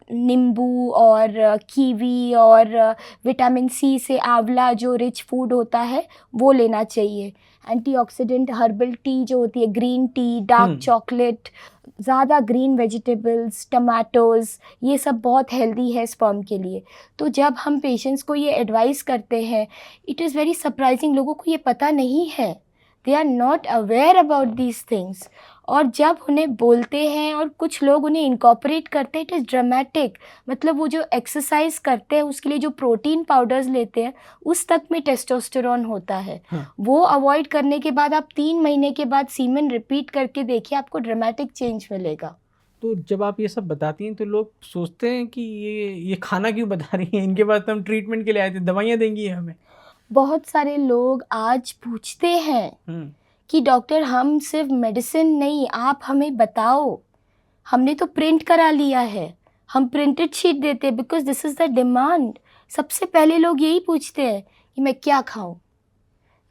[SPEAKER 2] नींबू और कीवी, और विटामिन सी से आंवला जो रिच फूड होता है वो लेना चाहिए। एंटीऑक्सीडेंट हर्बल टी जो होती है, ग्रीन टी, डार्क चॉकलेट, ज़्यादा ग्रीन वेजिटेबल्स, टमाटोज़, ये सब बहुत हेल्दी है स्पर्म के लिए। तो जब हम पेशेंट्स को ये एडवाइस करते हैं, इट इज़ वेरी सरप्राइजिंग, लोगों को ये पता नहीं है, they are not aware about these things. और जब उन्हें बोलते हैं और कुछ लोग उन्हें इनकॉर्पोरेट करते हैं, इट इज़ ड्रामेटिक। मतलब वो जो एक्सरसाइज करते हैं उसके लिए जो प्रोटीन पाउडर्स लेते हैं उस तक में टेस्टोस्टेरोन होता है। वो अवॉइड करने के बाद आप 3 महीने के बाद सीमेन रिपीट करके देखिए, आपको ड्रामेटिक चेंज मिलेगा।
[SPEAKER 1] तो जब आप ये सब बताती हैं तो लोग सोचते हैं कि ये खाना क्यों बता रही हैं, इनके पास तो हम ट्रीटमेंट के लिए आए थे, दवाइयाँ देंगी हमें।
[SPEAKER 2] बहुत सारे लोग आज पूछते हैं कि डॉक्टर हम सिर्फ मेडिसिन नहीं, आप हमें बताओ, हमने तो प्रिंट करा लिया है, हम प्रिंटेड शीट देते हैं because this is the demand. सबसे पहले लोग यही पूछते हैं कि मैं क्या खाऊं।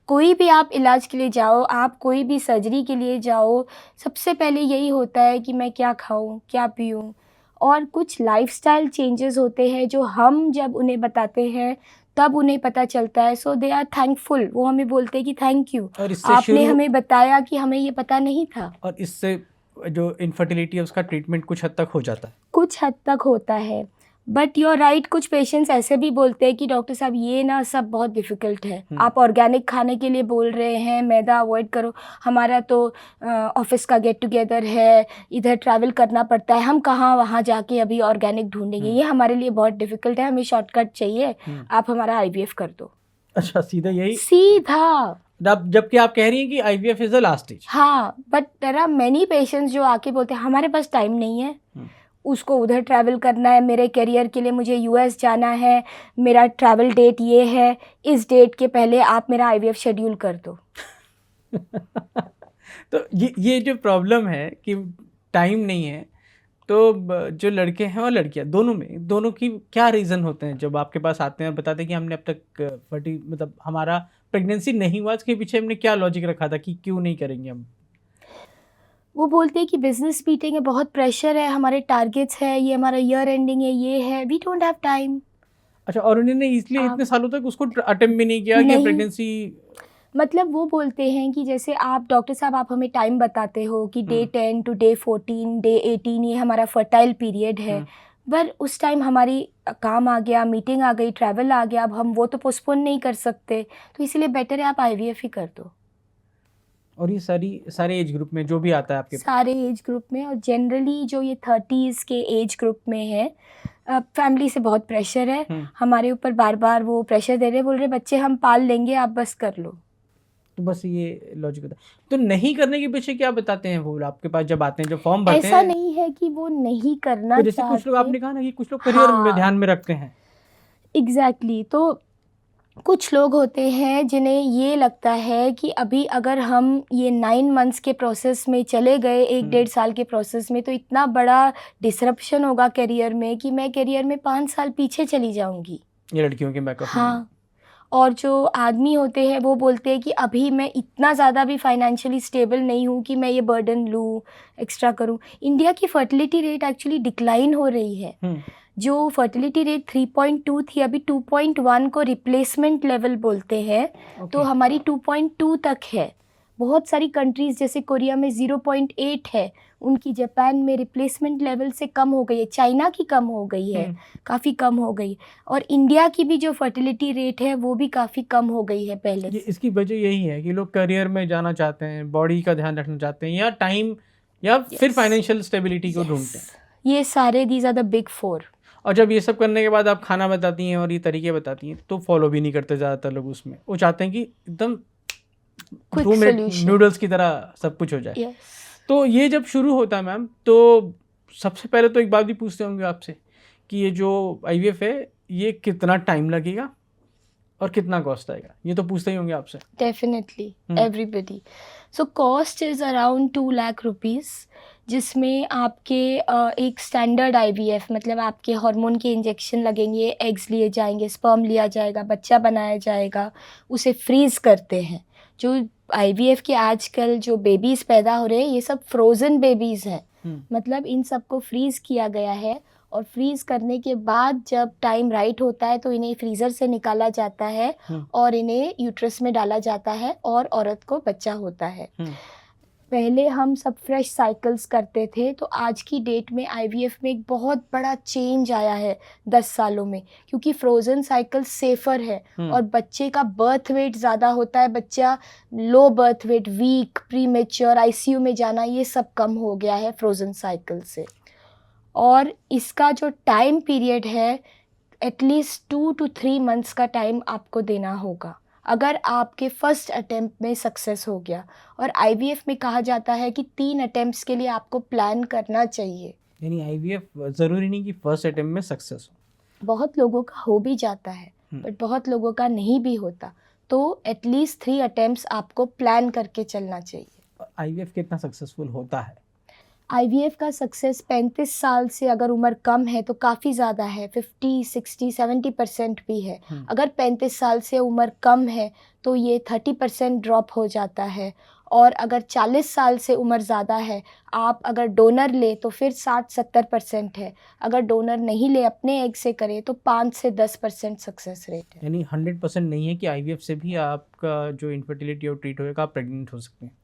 [SPEAKER 2] कोई भी आप इलाज के लिए जाओ, आप कोई भी सर्जरी के लिए जाओ, सबसे पहले यही होता है कि मैं क्या खाऊं, क्या पीऊं। और कुछ लाइफस्टाइल चेंजेस होते हैं जो हम जब उन्हें बताते हैं तब उन्हें पता चलता है। सो दे आर थैंकफुल, वो हमें बोलते हैं कि थैंक यू, आपने हमें बताया कि हमें ये पता नहीं था।
[SPEAKER 1] और इससे जो इनफर्टिलिटी है उसका ट्रीटमेंट कुछ हद तक हो जाता है।
[SPEAKER 2] कुछ हद तक होता है, बट यू आर राइट, कुछ पेशेंट्स ऐसे भी बोलते हैं कि डॉक्टर साहब ये ना सब बहुत डिफ़िकल्ट है, आप ऑर्गेनिक खाने के लिए बोल रहे हैं, मैदा अवॉइड करो, हमारा तो ऑफिस का गेट टुगेदर है, इधर ट्रैवल करना पड़ता है, हम कहाँ वहाँ जाके अभी ऑर्गेनिक ढूंढेंगे, ये हमारे लिए बहुत डिफ़िकल्ट है, हमें शॉर्टकट चाहिए, आप हमारा IVF कर दो।
[SPEAKER 1] अच्छा, सीधा यही,
[SPEAKER 2] सीधा।
[SPEAKER 1] जबकि आप कह रही हैं कि IVF is the last stage.
[SPEAKER 2] हाँ, but there are many patients जो आके बोलते हैं हमारे पास टाइम नहीं है, उसको उधर ट्रैवल करना है, मेरे करियर के लिए मुझे US जाना है, मेरा ट्रैवल डेट ये है, इस डेट के पहले आप मेरा IVF शेड्यूल कर दो।
[SPEAKER 1] तो ये जो प्रॉब्लम है कि टाइम नहीं है, तो जो लड़के हैं और लड़कियां दोनों की क्या रीज़न होते हैं जब आपके पास आते हैं, बताते हैं कि हमने अब तक मतलब हमारा प्रेगनेंसी नहीं हुआ, इसके पीछे हमने क्या लॉजिक रखा था कि क्यों नहीं करेंगे हम?
[SPEAKER 2] वो बोलते हैं कि बिजनेस मीटिंग है, बहुत प्रेशर है, हमारे टारगेट्स है, ये हमारा ईयर एंडिंग है, ये है, वी डोंट हैव टाइम।
[SPEAKER 1] अच्छा, और उन्होंने इसलिए इतने सालों तक उसको अटेम्प्ट भी नहीं किया कि प्रेगनेंसी,
[SPEAKER 2] मतलब वो बोलते हैं कि जैसे आप डॉक्टर साहब आप हमें टाइम बताते हो कि डे 10 टू डे 14, डे 18 ये हमारा फर्टाइल पीरियड है, पर उस टाइम हमारी काम आ गया, मीटिंग आ गई, ट्रैवल आ गया, अब हम वो तो पोस्टपोन नहीं कर सकते, तो इसलिए बेटर है आप IVF ही कर दो।
[SPEAKER 1] और ये सारे एज ग्रुप में जो भी आता है आपके पास?
[SPEAKER 2] सारे एज ग्रुप में, और जनरली जो ये 30s के एज ग्रुप में है, फैमिली से बहुत प्रेशर है हमारे ऊपर, बार बार वो प्रेशर दे रहे, बोल रहे बच्चे हम पाल लेंगे, आप बस कर लो।
[SPEAKER 1] तो बस ये लॉजिक होता है। तो नहीं करने के पीछे क्या बताते हैं वो आपके पास जब आते हैं, जब फॉर्म भरते हैं?
[SPEAKER 2] ऐसा नहीं है कि वो नहीं करना
[SPEAKER 1] तो जैसे कुछ लोग, आपने कहा ना कि कुछ लोग करियर में ध्यान में रखते हैं।
[SPEAKER 2] एग्जैक्टली, तो कुछ लोग होते हैं जिन्हें ये लगता है कि अभी अगर हम ये 9 मंथ्स के प्रोसेस में चले गए, 1-1.5 साल के प्रोसेस में, तो इतना बड़ा डिसरप्शन होगा करियर में कि मैं करियर में 5 साल पीछे चली जाऊंगी।
[SPEAKER 1] ये लड़कियों के बैकअप।
[SPEAKER 2] हाँ, और जो आदमी होते हैं वो बोलते हैं कि अभी मैं इतना ज़्यादा भी फाइनेंशियली स्टेबल नहीं हूँ कि मैं ये बर्डन लूँ, एक्स्ट्रा करूँ। इंडिया की फर्टिलिटी रेट एक्चुअली डिक्लाइन हो रही है। जो फर्टिलिटी रेट 3.2 थी, अभी 2.1 को रिप्लेसमेंट लेवल बोलते हैं। तो हमारी 2.2 तक है। बहुत सारी कंट्रीज़ जैसे कोरिया में 0.8 है, उनकी जापान में रिप्लेसमेंट लेवल से कम हो गई है, चाइना की कम हो गई है, काफ़ी कम हो गई, और इंडिया की भी जो फर्टिलिटी रेट है वो भी काफ़ी कम हो गई है पहले से।
[SPEAKER 1] इसकी वजह यही है कि लोग करियर में जाना चाहते हैं, बॉडी का ध्यान रखना चाहते हैं, या टाइम, या फिर फाइनेंशियल स्टेबिलिटी को ढूंढते हैं।
[SPEAKER 2] ये सारे दीज आर द बिग 4।
[SPEAKER 1] और जब ये सब करने के बाद आप खाना बताती हैं और ये तरीके बताती हैं तो फॉलो भी नहीं करते ज़्यादातर लोग उसमें। वो चाहते हैं कि एकदम
[SPEAKER 2] क्विक
[SPEAKER 1] 2 मिनट
[SPEAKER 2] सोल्यूशन।
[SPEAKER 1] नूडल्स की तरह सब कुछ हो जाए।
[SPEAKER 2] यस।
[SPEAKER 1] तो ये जब शुरू होता है मैम, तो सबसे पहले तो एक बात भी पूछते होंगे आपसे कि ये जो आईवीएफ है ये कितना टाइम लगेगा और कितना कॉस्ट आएगा, ये तो पूछते ही होंगे आपसे।
[SPEAKER 2] Definitely everybody. So cost is around 2 lakh rupees, जिसमें आपके एक स्टैंडर्ड आईवीएफ मतलब आपके हार्मोन के इंजेक्शन लगेंगे, एग्स लिए जाएंगे, स्पर्म लिया जाएगा, बच्चा बनाया जाएगा, उसे फ्रीज़ करते हैं। जो आईवीएफ के आजकल जो बेबीज़ पैदा हो रहे हैं ये सब फ्रोज़न बेबीज़ हैं, मतलब इन सबको फ्रीज़ किया गया है और फ्रीज़ करने के बाद जब टाइम राइट होता है तो इन्हें फ्रीज़र से निकाला जाता है और इन्हें यूट्रस में डाला जाता है और औरत को बच्चा होता है। पहले हम सब फ्रेश साइकिल्स करते थे, तो आज की डेट में आईवीएफ में एक बहुत बड़ा चेंज आया है 10 सालों में, क्योंकि फ्रोज़न साइकिल सेफ़र है और बच्चे का बर्थ वेट ज़्यादा होता है, बच्चा low birth weight, weak, premature, ICU में जाना, ये सब कम हो गया है फ्रोज़न साइकिल से। और इसका जो टाइम पीरियड है एटलीस्ट 2 to 3 मंथ्स का टाइम आपको देना होगा अगर आपके फर्स्ट अटेम्प्ट में सक्सेस हो गया। और आईवीएफ में कहा जाता है कि 3 अटेम्प्ट्स के लिए आपको प्लान करना चाहिए।
[SPEAKER 1] यानी आईवीएफ ज़रूरी नहीं कि फर्स्ट अटेम्प्ट में सक्सेस हो।
[SPEAKER 2] बहुत लोगों का हो भी जाता है बट बहुत लोगों का नहीं भी होता, तो एटलीस्ट 3 अटेम्प्ट्स आपको प्लान करके चलना चाहिए।
[SPEAKER 1] आईवीएफ कितना सक्सेसफुल होता है?
[SPEAKER 2] आईवीएफ का सक्सेस 35 साल से अगर उम्र कम है तो काफ़ी ज़्यादा है, 50, 60, 70% भी है। अगर 35 साल से उम्र कम है तो ये 30% ड्रॉप हो जाता है। और अगर 40 साल से उम्र ज़्यादा है, आप अगर डोनर ले तो फिर 60-70% है। अगर डोनर नहीं ले, अपने एग से करे तो 5 से 10% सक्सेस रेट है।
[SPEAKER 1] यानी 100% नहीं है कि आईवीएफ से भी आपका जो इनफर्टिलिटी और ट्रीट होएगा आप प्रेग्नेंट हो सकते हैं।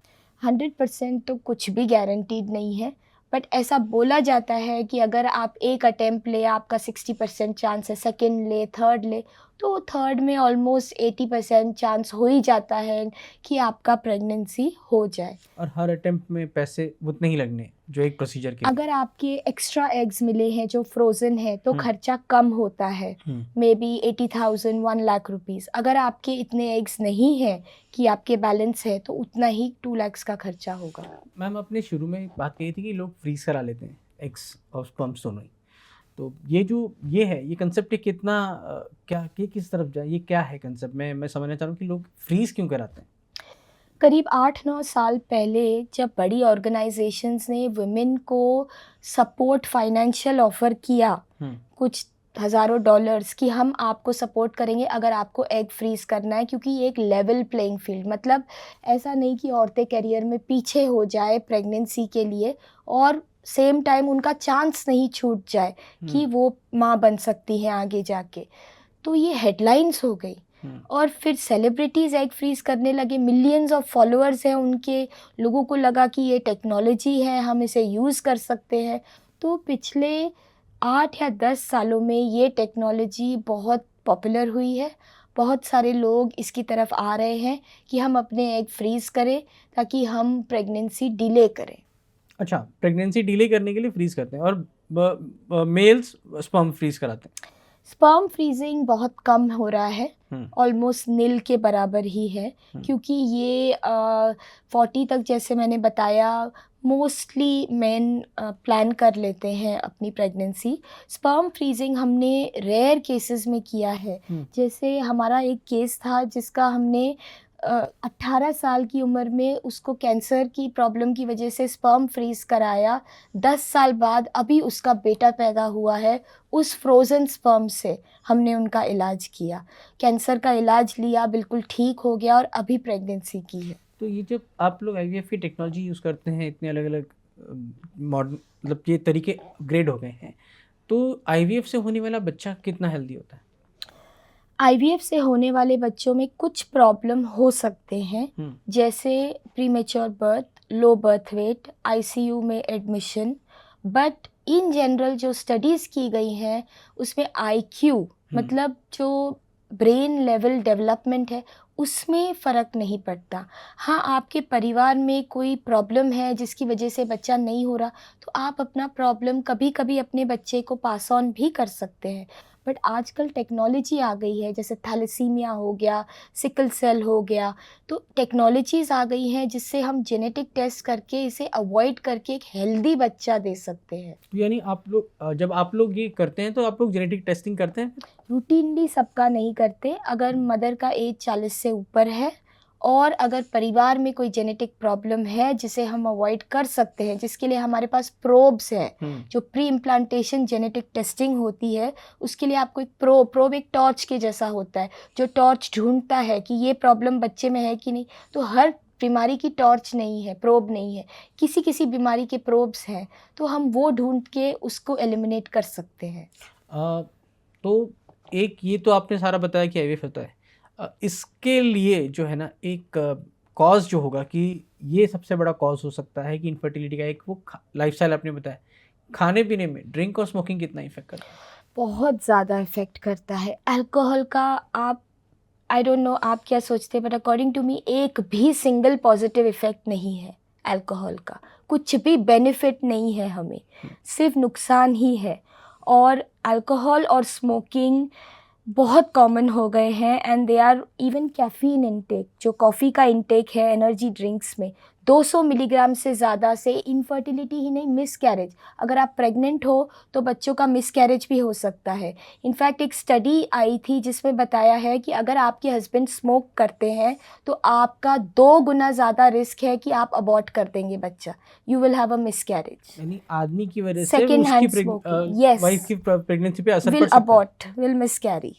[SPEAKER 2] 100% तो कुछ भी गारंटीड नहीं है, बट ऐसा बोला जाता है कि अगर आप एक अटेम्प्ट ले आपका 60% चांस है, सेकंड ले, थर्ड ले, तो थर्ड में ऑलमोस्ट 80% चांस हो ही जाता है कि आपका प्रेगनेंसी हो जाए।
[SPEAKER 1] और हर अटेम्प्ट में पैसे उतने ही लगने जो एक प्रोसीजर के लिए।
[SPEAKER 2] अगर आपके एक्स्ट्रा एग्स मिले हैं जो फ्रोज़न है तो खर्चा कम होता है, मे बी 80,000 1 लाख रुपीज़। अगर आपके इतने एग्स नहीं हैं कि आपके बैलेंस है तो उतना ही 2 लाख का खर्चा होगा।
[SPEAKER 1] मैम आपने शुरू में बात कही थी कि लोग फ्रीज करा लेते हैं एग्स और स्पर्म्स दोनों ही, तो ये जो ये कंसेप्ट कितना क्या ये किस तरफ जाए, ये क्या है कंसेप्ट? मैं समझना चाह रहा हूँ कि लोग फ्रीज क्यों कराते हैं।
[SPEAKER 2] करीब 8-9 साल पहले जब बड़ी ऑर्गेनाइजेशंस ने वुमेन को सपोर्ट फाइनेंशियल ऑफ़र किया, कुछ हज़ारों डॉलर्स, कि हम आपको सपोर्ट करेंगे अगर आपको एग फ्रीज़ करना है, क्योंकि ये एक लेवल प्लेइंग फील्ड, मतलब ऐसा नहीं कि औरतें करियर में पीछे हो जाए प्रेगनेंसी के लिए और सेम टाइम उनका चांस नहीं छूट जाए कि वो माँ बन सकती हैं आगे जाके। तो ये हेडलाइंस हो गई और फिर सेलिब्रिटीज़ एग फ्रीज़ करने लगे, मिलियंस ऑफ फॉलोअर्स हैं उनके, लोगों को लगा कि ये टेक्नोलॉजी है, हम इसे यूज़ कर सकते हैं। तो पिछले 8 या 10 सालों में ये टेक्नोलॉजी बहुत पॉपुलर हुई है, बहुत सारे लोग इसकी तरफ आ रहे हैं कि हम अपने एग फ्रीज़ करें ताकि हम प्रेगनेंसी डिले करें।
[SPEAKER 1] अच्छा, प्रेगनेंसी डिले करने के लिए फ्रीज करते हैं और मेल्स स्पर्म फ्रीज कराते हैं।
[SPEAKER 2] स्पर्म फ्रीजिंग बहुत कम हो रहा है, ऑलमोस्ट नील के बराबर ही है, क्योंकि ये 40 तक, जैसे मैंने बताया, मोस्टली मेन प्लान कर लेते हैं अपनी प्रेगनेंसी। स्पर्म फ्रीजिंग हमने रेयर केसेस में किया है, जैसे हमारा एक केस था जिसका हमने 18 साल की उम्र में उसको कैंसर की प्रॉब्लम की वजह से स्पर्म फ्रीज़ कराया। 10 साल बाद अभी उसका बेटा पैदा हुआ है, उस फ्रोज़न स्पर्म से हमने उनका इलाज किया, कैंसर का इलाज लिया, बिल्कुल ठीक हो गया और अभी प्रेगनेंसी की है।
[SPEAKER 1] तो ये जब आप लोग आईवीएफ की टेक्नोलॉजी यूज़ करते हैं, इतने अलग अलग मॉडर्न, मतलब ये तरीके अपग्रेड हो गए हैं, तो आईवीएफ से होने वाला बच्चा कितना हेल्दी होता है?
[SPEAKER 2] आईवीएफ से होने वाले बच्चों में कुछ प्रॉब्लम हो सकते हैं, जैसे प्रीमेच्योर बर्थ, लो बर्थ वेट, आईसीयू में एडमिशन, बट इन जनरल जो स्टडीज़ की गई हैं उसमें आईक्यू, मतलब जो ब्रेन लेवल डेवलपमेंट है, उसमें फ़र्क नहीं पड़ता। हाँ, आपके परिवार में कोई प्रॉब्लम है जिसकी वजह से बच्चा नहीं हो रहा, तो आप अपना प्रॉब्लम कभी-कभी अपने बच्चे को पास ऑन भी कर सकते हैं। बट आजकल टेक्नोलॉजी आ गई है, जैसे थैलेसीमिया हो गया, सिकल सेल हो गया, तो टेक्नोलॉजीज़ आ गई हैं जिससे हम जेनेटिक टेस्ट करके इसे अवॉइड करके एक हेल्दी बच्चा दे सकते हैं।
[SPEAKER 1] तो यानी आप लोग जब आप लोग ये करते हैं तो आप लोग जेनेटिक टेस्टिंग करते हैं?
[SPEAKER 2] रूटीनली सबका नहीं करते। अगर मदर का एज 40 से ऊपर है और अगर परिवार में कोई जेनेटिक प्रॉब्लम है जिसे हम अवॉइड कर सकते हैं, जिसके लिए हमारे पास प्रोब्स हैं, जो प्री इम्प्लांटेशन जेनेटिक टेस्टिंग होती है, उसके लिए आपको एक प्रोब एक टॉर्च के जैसा होता है, जो टॉर्च ढूंढता है कि ये प्रॉब्लम बच्चे में है कि नहीं। तो हर बीमारी की टॉर्च नहीं है, प्रोब नहीं है, किसी किसी बीमारी के प्रोब्स हैं, तो हम वो ढूंढ के उसको एलिमिनेट कर सकते हैं।
[SPEAKER 1] तो एक ये तो आपने सारा बताया कि आईवीएफ होता है। इसके लिए जो है ना एक कॉज जो होगा कि ये सबसे बड़ा कॉज हो सकता है कि इनफर्टिलिटी का, एक वो लाइफस्टाइल आपने बताया, खाने पीने में ड्रिंक और स्मोकिंग कितना इफेक्ट करता है?
[SPEAKER 2] बहुत ज़्यादा इफ़ेक्ट करता है। अल्कोहल का आप आई डोंट नो आप क्या सोचते हैं, बट अकॉर्डिंग टू मी एक भी सिंगल पॉजिटिव इफ़ेक्ट नहीं है अल्कोहल का। कुछ भी बेनिफिट नहीं है हमें, सिर्फ़ नुकसान ही है। और अल्कोहल और स्मोकिंग बहुत कॉमन हो गए हैं and they are even caffeine intake, जो कॉफ़ी का इनटेक है एनर्जी ड्रिंक्स में, 200 मिलीग्राम से ज़्यादा से इनफर्टिलिटी ही नहीं, मिसकैरेज। अगर आप प्रेग्नेंट हो तो बच्चों का मिसकैरेज भी हो सकता है। इनफैक्ट एक स्टडी आई थी जिसमें बताया है कि अगर आपके हस्बैंड स्मोक करते हैं तो आपका 2 गुना ज़्यादा रिस्क है कि आप अबॉर्ट कर देंगे बच्चा, you will have a miscarriage.
[SPEAKER 1] यानी आदमी की वजह से
[SPEAKER 2] सेकेंड
[SPEAKER 1] उसकी
[SPEAKER 2] हैंड स्मोकिंग, यस,
[SPEAKER 1] वाइफ की प्रेगनेंसी पे असर
[SPEAKER 2] will
[SPEAKER 1] पड़ सकता है।
[SPEAKER 2] abort, will miscarry.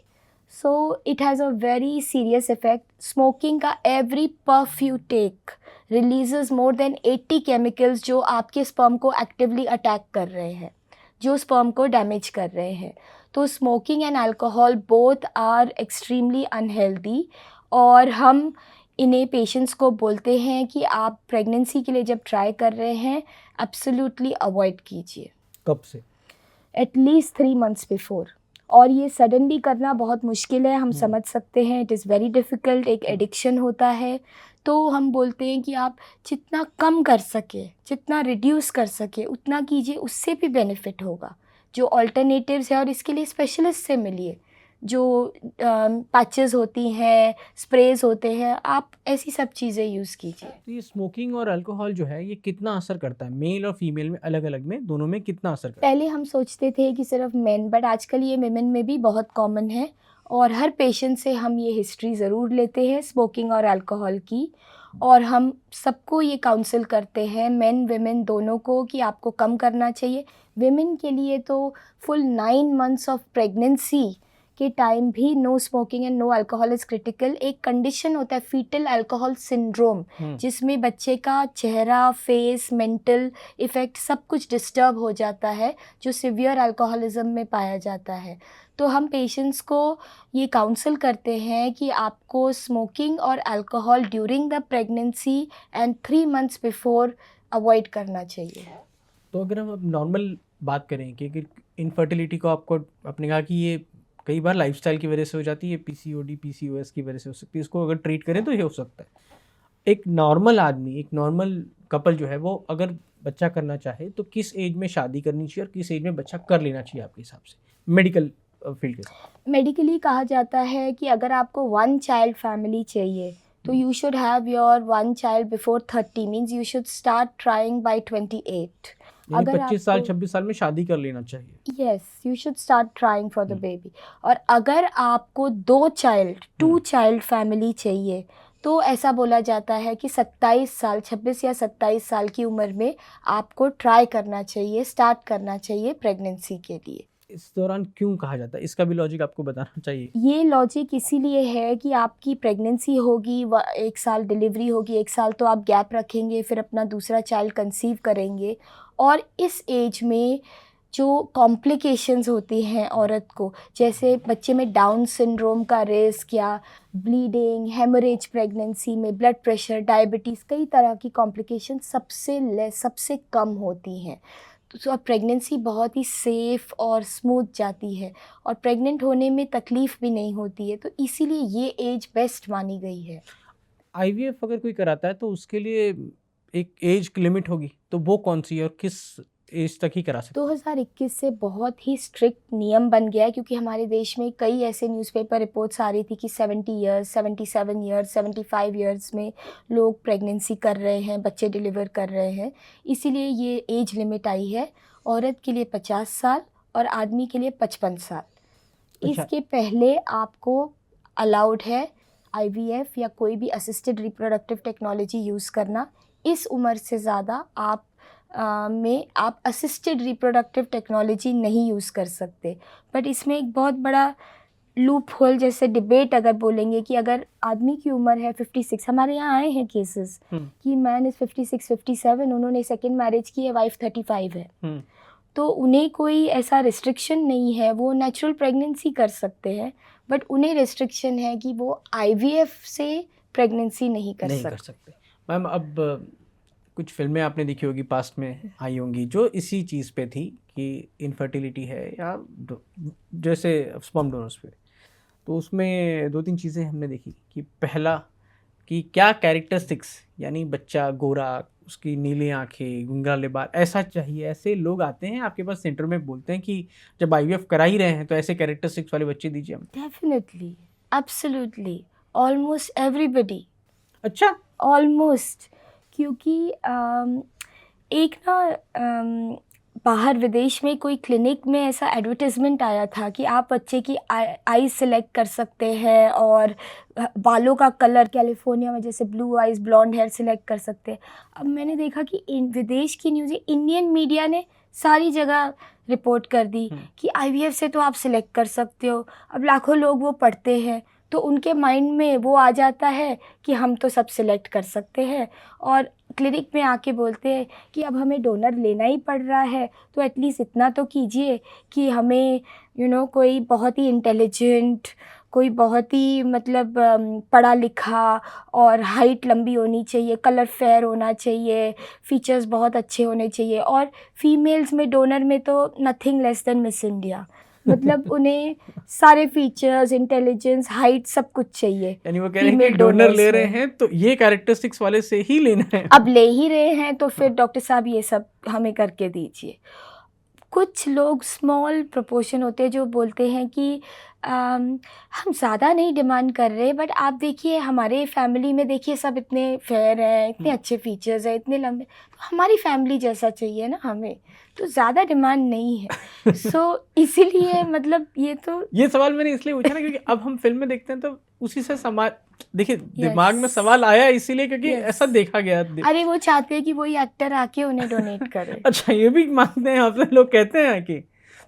[SPEAKER 2] So it has a very serious effect. Smoking का every puff you take releases more than 80 chemicals जो आपके sperm को actively attack कर रहे हैं, जो sperm को damage कर रहे हैं। तो smoking and alcohol both are extremely unhealthy और हम इन्हें पेशेंट्स को बोलते हैं कि आप प्रेगनेंसी के लिए जब ट्राई कर रहे हैं एब्सोल्युटली अवॉइड कीजिए।
[SPEAKER 1] कब से?
[SPEAKER 2] At least 3 months before. और ये सडनली करना बहुत मुश्किल है, हम समझ सकते हैं, इट इज़ वेरी डिफ़िकल्ट, एक एडिक्शन होता है। तो हम बोलते हैं कि आप जितना कम कर सके, जितना रिड्यूस कर सके उतना कीजिए, उससे भी बेनिफिट होगा। जो अल्टरनेटिव्स है और इसके लिए स्पेशलिस्ट से मिलिए, जो पैचेस होती हैं, स्प्रेज होते हैं, आप ऐसी सब चीज़ें यूज़ कीजिए।
[SPEAKER 1] तो ये स्मोकिंग और अल्कोहल जो है ये कितना असर करता है मेल और फीमेल में, अलग अलग में, दोनों में कितना असर करता है?
[SPEAKER 2] पहले हम सोचते थे कि सिर्फ मेन, बट आजकल ये विमेन में भी बहुत कॉमन है और हर पेशेंट से हम ये हिस्ट्री ज़रूर लेते हैं स्मोकिंग और अल्कोहल की, और हम सबको ये काउंसल करते हैं, मेन विमेन दोनों को, कि आपको कम करना चाहिए। विमेन के लिए तो फुल 9 मंथ्स ऑफ प्रेगनेंसी के टाइम भी no smoking and no alcohol is critical. एक कंडीशन होता है फीटल अल्कोहल सिंड्रोम, जिसमें बच्चे का चेहरा, फेस, मेंटल इफ़ेक्ट सब कुछ डिस्टर्ब हो जाता है, जो सिवियर अल्कोहलिज्म में पाया जाता है। तो हम पेशेंट्स को ये काउंसल करते हैं कि आपको स्मोकिंग और alcohol during the pregnancy and 3 months before avoid करना चाहिए।
[SPEAKER 1] तो अगर हम अब नॉर्मल बात करें कि इनफर्टिलिटी को आपको, आपने कहा कि ये कई बार लाइफस्टाइल की वजह से हो जाती है, पीसीओडी पीसीओएस की वजह से हो सकती है, इसको अगर ट्रीट करें तो ये हो सकता है। एक नॉर्मल आदमी, एक नॉर्मल कपल जो है वो अगर बच्चा करना चाहे तो किस एज में शादी करनी चाहिए और किस एज में बच्चा कर लेना चाहिए आपके हिसाब से, मेडिकल फील्ड के साथ?
[SPEAKER 2] मेडिकली कहा जाता है कि अगर आपको 1 चाइल्ड फैमिली चाहिए तो you should have your 1 child before 30, means you should start trying by 28।
[SPEAKER 1] यानी
[SPEAKER 2] अगर
[SPEAKER 1] 25 साल
[SPEAKER 2] आपको
[SPEAKER 1] 26 साल में शादी कर लेना चाहिए।
[SPEAKER 2] Yes, you should start trying for the baby. और अगर आपको 2 चाइल्ड फैमिली चाहिए तो ऐसा बोला जाता है कि 27 साल, 26 या 27 साल की उम्र में आपको ट्राई करना चाहिए, स्टार्ट करना चाहिए प्रेगनेंसी के लिए।
[SPEAKER 1] इस दौरान क्यों कहा जाता है, इसका भी लॉजिक आपको बताना चाहिए।
[SPEAKER 2] ये लॉजिक इसीलिए है कि आपकी प्रेगनेंसी होगी, 1 साल डिलीवरी होगी, 1 साल तो आप गैप रखेंगे, फिर अपना दूसरा चाइल्ड कंसीव करेंगे, और इस एज में जो कॉम्प्लिकेशंस होती हैं औरत को, जैसे बच्चे में डाउन सिंड्रोम का रिस्क या ब्लीडिंग, हेमरेज प्रेगनेंसी में, ब्लड प्रेशर, डायबिटीज़, कई तरह की कॉम्प्लिकेशन सबसे कम होती हैं। और प्रेगनेंसी बहुत ही सेफ़ और स्मूथ जाती है और प्रेग्नेंट होने में तकलीफ़ भी नहीं होती है, तो इसीलिए ये एज बेस्ट मानी गई है।
[SPEAKER 1] आईवीएफ अगर कोई कराता है तो उसके लिए एक एज लिमिट होगी, तो वो कौन सी है और किस एज तक ही करा सकते
[SPEAKER 2] 2021 से बहुत ही स्ट्रिक्ट नियम बन गया है, क्योंकि हमारे देश में कई ऐसे न्यूज़पेपर रिपोर्ट्स आ रही थी कि 70 इयर्स, 77 इयर्स, 75 इयर्स में लोग प्रेगनेंसी कर रहे हैं, बच्चे डिलीवर कर रहे हैं। इसीलिए ये एज लिमिट आई है, औरत के लिए 50 साल और आदमी के लिए 55 साल।
[SPEAKER 1] अच्छा।
[SPEAKER 2] इसके पहले आपको अलाउड है आईवीएफ या कोई भी असिस्टेड रिप्रोडक्टिव टेक्नोलॉजी यूज़ करना। इस उम्र से ज़्यादा में आप असिस्टेड रिप्रोडक्टिव टेक्नोलॉजी नहीं यूज़ कर सकते। बट इसमें एक बहुत बड़ा लूप होल जैसे डिबेट अगर बोलेंगे कि अगर आदमी की उम्र है 56, हमारे यहाँ आए हैं केसेस कि मैन इज़ 56, 57, उन्होंने सेकेंड मैरिज की है, वाइफ 35 है, तो उन्हें कोई ऐसा रिस्ट्रिक्शन नहीं है, वो नेचुरल प्रेगनेंसी कर सकते हैं। बट उन्हें रिस्ट्रिक्शन है कि वो आईवीएफ से प्रेगनेंसी नहीं कर सकते।
[SPEAKER 1] मैम, अब कुछ फिल्में आपने देखी होगी, पास्ट में आई होंगी, जो इसी चीज़ पे थी कि इनफर्टिलिटी है या जैसे स्पर्म डोनर्स पे, तो उसमें 2-3 चीज़ें हमने देखी कि पहला कि क्या कैरेक्टरिस्टिक्स, यानी बच्चा गोरा, उसकी नीली आंखें, घुंघराले बाल, ऐसा चाहिए। ऐसे लोग आते हैं आपके पास सेंटर में, बोलते हैं कि जब आईवीएफ करा ही रहे हैं तो ऐसे कैरेक्टरिस्टिक्स वाले बच्चे दीजिए हमें।
[SPEAKER 2] Definitely, absolutely, almost everybody.
[SPEAKER 1] अच्छा।
[SPEAKER 2] ऑलमोस्ट, क्योंकि एक बाहर विदेश में कोई क्लिनिक में ऐसा एडवर्टाइजमेंट आया था कि आप बच्चे की आईज सिलेक्ट कर सकते हैं और बालों का कलर कैलिफोर्निया में जैसे blue eyes, blonde hair select कर सकते हैं। अब मैंने देखा कि विदेश की न्यूज़, इंडियन मीडिया ने सारी जगह रिपोर्ट कर दी कि आईवीएफ से तो आप सिलेक्ट कर सकते हो। अब लाखों लोग वो पढ़ते हैं तो उनके माइंड में वो आ जाता है कि हम तो सब सिलेक्ट कर सकते हैं, और क्लिनिक में आके बोलते हैं कि अब हमें डोनर लेना ही पड़ रहा है तो एटलीस्ट इतना तो कीजिए कि हमें कोई बहुत ही इंटेलिजेंट, कोई बहुत ही मतलब पढ़ा लिखा और हाइट लंबी होनी चाहिए, कलर फेयर होना चाहिए, फीचर्स बहुत अच्छे होने चाहिए। और फीमेल्स में डोनर में तो nothing less than miss India, मतलब उन्हें सारे फीचर्स, इंटेलिजेंस, हाइट सब कुछ चाहिए।
[SPEAKER 1] यानी वो कह रहे हैं कि डोनर ले रहे हैं तो ये कैरेक्टरिस्टिक्स वाले से ही लेना है।
[SPEAKER 2] अब ले ही रहे हैं तो फिर डॉक्टर साहब ये सब हमें करके दीजिए। कुछ लोग स्मॉल प्रोपोर्शन होते हैं जो बोलते हैं कि हम ज़्यादा नहीं डिमांड कर रहे, बट आप देखिए हमारे फैमिली में देखिए सब इतने फेयर हैं, इतने अच्छे फीचर्स हैं, इतने लंबे, तो हमारी फैमिली जैसा चाहिए ना हमें, तो ज़्यादा डिमांड नहीं है। सो इसीलिए मतलब ये
[SPEAKER 1] सवाल मैंने इसलिए पूछा ना क्योंकि अब हम फिल्म में देखते हैं तो उसी से समाज, देखिए दिमाग में सवाल आया इसीलिए क्योंकि ऐसा देखा गया।
[SPEAKER 2] अरे वो चाहते हैं कि वही एक्टर आके उन्हें डोनेट करे।
[SPEAKER 1] अच्छा, ये भी मानते हैं आपसे लोग, कहते हैं कि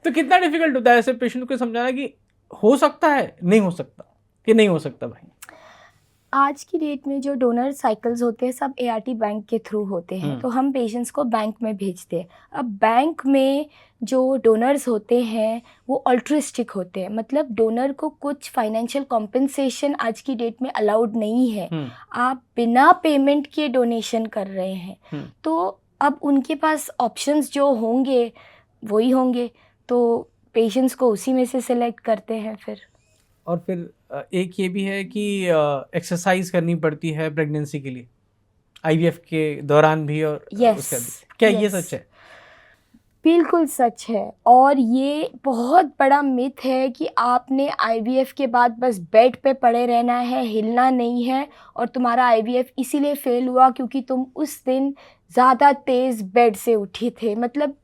[SPEAKER 1] तो कितना डिफिकल्ट होता है ऐसे पेशेंट को समझाना कि हो सकता है, नहीं हो सकता, कि नहीं हो सकता भाई।
[SPEAKER 2] आज की डेट में जो डोनर साइकिल्स होते हैं सब एआरटी बैंक के थ्रू होते हैं, तो हम पेशेंट्स को बैंक में भेजते हैं। अब बैंक में जो डोनर्स होते हैं वो अल्ट्रिस्टिक होते हैं, मतलब डोनर को कुछ फाइनेंशियल कॉम्पेंसेशन आज की डेट में अलाउड नहीं है। आप बिना पेमेंट के डोनेशन कर रहे हैं, तो अब उनके पास ऑप्शंस जो होंगे वही होंगे, तो पेशेंट्स को उसी में से सिलेक्ट करते हैं फिर।
[SPEAKER 1] और फिर एक ये भी है कि एक्सरसाइज करनी पड़ती है प्रेगनेंसी के लिए, आईवीएफ के दौरान भी और उसके बाद। क्या ये सच है?
[SPEAKER 2] बिल्कुल सच है, और ये बहुत बड़ा मिथ है कि आपने आईवीएफ के बाद बस बेड पे पड़े रहना है, हिलना नहीं है, और तुम्हारा आईवीएफ इसीलिए फेल हुआ क्योंकि तुम उस दिन ज़्यादा तेज़ बेड से उठी थे। मतलब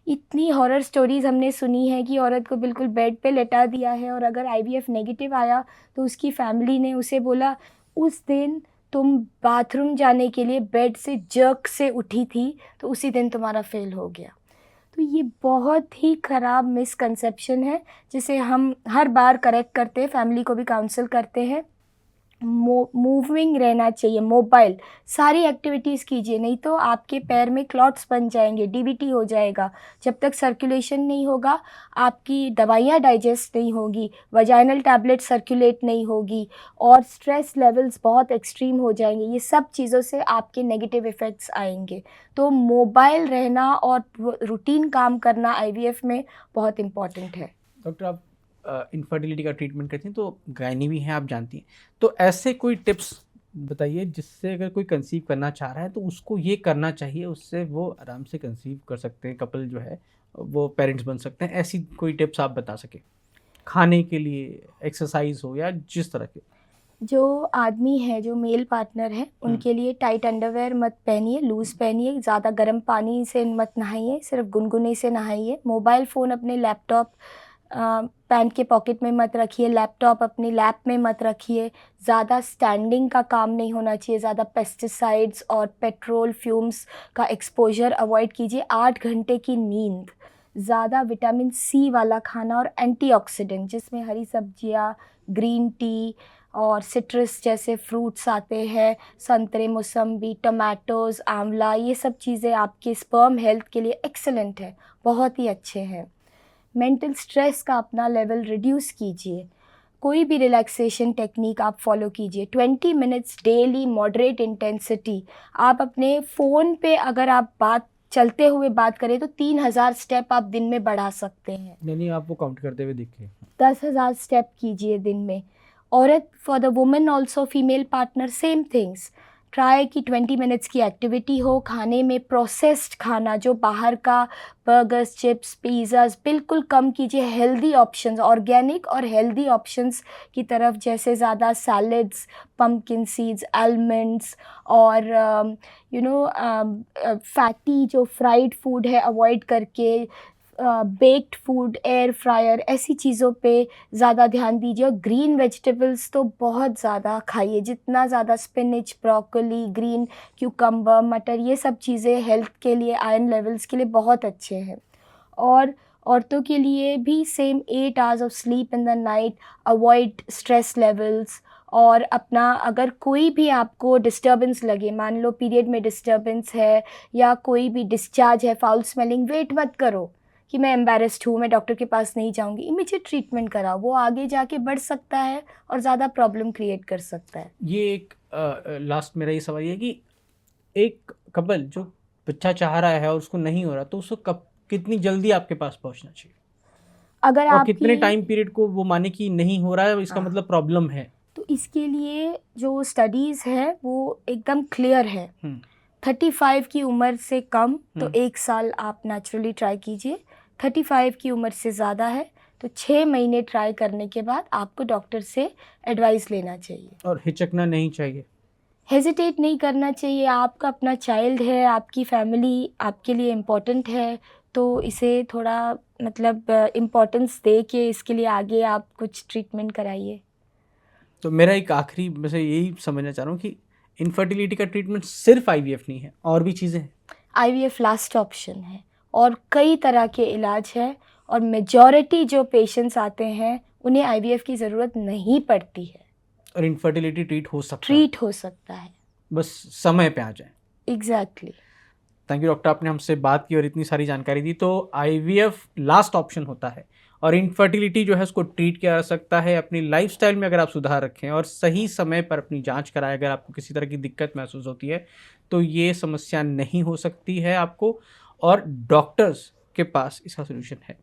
[SPEAKER 2] इतनी हॉरर स्टोरीज़ हमने सुनी है कि औरत को बिल्कुल बेड पे लेटा दिया है, और अगर आईवीएफ नेगेटिव आया तो उसकी फैमिली ने उसे बोला उस दिन तुम बाथरूम जाने के लिए बेड से जर्क से उठी थी तो उसी दिन तुम्हारा फेल हो गया। तो ये बहुत ही ख़राब मिसकंसेप्शन है जिसे हम हर बार करेक्ट करते हैं, फैमिली को भी काउंसल करते हैं। मूविंग रहना चाहिए, मोबाइल, सारी एक्टिविटीज़ कीजिए, नहीं तो आपके पैर में क्लॉट्स बन जाएंगे, डीबीटी हो जाएगा। जब तक सर्कुलेशन नहीं होगा आपकी दवाइयाँ डाइजेस्ट नहीं होगी, वजाइनल टैबलेट सर्कुलेट नहीं होगी और स्ट्रेस लेवल्स बहुत एक्सट्रीम हो जाएंगे। ये सब चीज़ों से आपके नेगेटिव इफ़ेक्ट्स आएंगे। तो मोबाइल रहना और रूटीन काम करना आईवीएफ में बहुत इम्पॉर्टेंट है।
[SPEAKER 1] डॉक्टर, आप इनफर्टिलिटी का ट्रीटमेंट करती हैं, तो गायनी भी हैं, आप जानती हैं, तो ऐसे कोई टिप्स बताइए जिससे अगर कोई कंसीव करना चाह रहा है तो उसको ये करना चाहिए, उससे वो आराम से कंसीव कर सकते हैं, कपल जो है वो पेरेंट्स बन सकते हैं। ऐसी कोई टिप्स आप बता सकें, खाने के लिए, एक्सरसाइज हो या जिस तरह के।
[SPEAKER 2] जो आदमी है, जो मेल पार्टनर है, उनके लिए टाइट अंडरवेयर मत पहनिए, लूज़ पहनिए, ज़्यादा गर्म पानी से मत नहाइए, सिर्फ गुनगुने से नहाइए। मोबाइल फ़ोन अपने लैपटॉप पैंट के पॉकेट में मत रखिए, लैपटॉप अपनी लैप में मत रखिए। ज़्यादा स्टैंडिंग का काम नहीं होना चाहिए, ज़्यादा पेस्टिसाइड्स और पेट्रोल फ्यूम्स का एक्सपोजर अवॉइड कीजिए। 8 घंटे की नींद, ज़्यादा विटामिन सी वाला खाना और एंटीऑक्सीडेंट जिसमें हरी सब्जियाँ, ग्रीन टी और सिट्रस जैसे फ्रूट्स आते हैं, संतरे, मौसम्बी, टमाटोज़, आंवला, ये सब चीज़ें आपके स्पर्म हेल्थ के लिए एक्सेलेंट है, बहुत ही अच्छे हैं। मेंटल स्ट्रेस का अपना लेवल रिड्यूस कीजिए। कोई भी रिलैक्सेशन टेक्निक आप फॉलो कीजिए। 20 मिनट्स डेली मॉडरेट इंटेंसिटी। आप अपने फ़ोन पे अगर आप चलते हुए बात करें तो 3000 स्टेप आप दिन में बढ़ा सकते हैं।
[SPEAKER 1] नहीं, आप वो काउंट करते हुए देखिए।
[SPEAKER 2] 10,000 स्टेप कीजिए दिन में। औरत, for the women also, female partner, same things. Try कि 20 मिनट्स की एक्टिविटी हो। खाने में प्रोसेस्ड खाना, जो बाहर का बर्गर्स, चिप्स, पिज़्ज़ाज़, बिल्कुल कम कीजिए। हेल्दी ऑप्शंस, ऑर्गेनिक और हेल्दी ऑप्शंस की तरफ, जैसे ज़्यादा सैलड्स, पम्पकिन सीड्स, आलमंड्स और फैटी जो फ्राइड फूड है अवॉइड करके बेक्ड फूड, एयर फ्रायर, ऐसी चीज़ों पे ज़्यादा ध्यान दीजिए। और ग्रीन वेजिटेबल्स तो बहुत ज़्यादा खाइए, जितना ज़्यादा स्पिनच, ब्रोकली, ग्रीन क्यूकम्बर, मटर, ये सब चीज़ें हेल्थ के लिए, आयरन लेवल्स के लिए बहुत अच्छे हैं। और औरतों के लिए भी same, 8 hours of sleep in the night, avoid stress levels. और अपना, अगर कोई भी आपको डिस्टर्बेंस लगे, मान लो पीरियड में डिस्टर्बेंस है या कोई भी डिस्चार्ज है, फाउल स्मेलिंग, वेट मत करो कि मैं एम्बैरेस्ड हूँ, मैं डॉक्टर के पास नहीं जाऊँगी। इमीडिएट ट्रीटमेंट कराओ, वो आगे जाके बढ़ सकता है और ज़्यादा प्रॉब्लम क्रिएट कर सकता है।
[SPEAKER 1] ये एक लास्ट मेरा ये सवाल है कि एक कपल जो बच्चा चाह रहा है और उसको नहीं हो रहा, तो उसको कितनी जल्दी आपके पास पहुंचना चाहिए,
[SPEAKER 2] अगर
[SPEAKER 1] और
[SPEAKER 2] आपकी
[SPEAKER 1] कितने टाइम पीरियड को वो माने कि नहीं हो रहा है, इसका
[SPEAKER 2] हाँ।
[SPEAKER 1] मतलब प्रॉब्लम है।
[SPEAKER 2] तो इसके लिए जो स्टडीज़ है वो एकदम क्लियर है। 35 की उम्र से कम तो 1 साल आप नेचुरली ट्राई कीजिए। 35 की उम्र से ज़्यादा है तो 6 महीने ट्राई करने के बाद आपको डॉक्टर से एडवाइस लेना चाहिए।
[SPEAKER 1] और हिचकना नहीं चाहिए,
[SPEAKER 2] हेजिटेट नहीं करना चाहिए। आपका अपना चाइल्ड है, आपकी फैमिली आपके लिए इम्पोर्टेंट है, तो इसे थोड़ा मतलब इम्पोर्टेंस दे के इसके लिए आगे आप कुछ ट्रीटमेंट कराइए।
[SPEAKER 1] तो मेरा एक आखिरी मैं से यही समझना चाह रहा हूँ कि इनफर्टिलिटी का ट्रीटमेंट सिर्फ आईवीएफ नहीं है, और भी चीज़ें हैं।
[SPEAKER 2] आईवीएफ लास्ट ऑप्शन है और कई तरह के इलाज है और मेजॉरिटी जो पेशेंट्स आते हैं उन्हें आईवीएफ की ज़रूरत नहीं पड़ती है।
[SPEAKER 1] और इनफर्टिलिटी ट्रीट हो सकता है,
[SPEAKER 2] ट्रीट हो सकता है।
[SPEAKER 1] बस समय पे आ जाए।
[SPEAKER 2] एग्जैक्टली।
[SPEAKER 1] थैंक यू डॉक्टर, आपने हमसे बात की और इतनी सारी जानकारी दी। तो आईवीएफ लास्ट ऑप्शन होता है और इनफर्टिलिटी जो है उसको ट्रीट किया जा सकता है अपनी लाइफस्टाइल में, अगर आप सुधार रखें और सही समय पर अपनी जांच कराएं। अगर आपको किसी तरह की दिक्कत महसूस होती है तो ये समस्या नहीं हो सकती है आपको, और डॉक्टर्स के पास इसका सोल्यूशन है।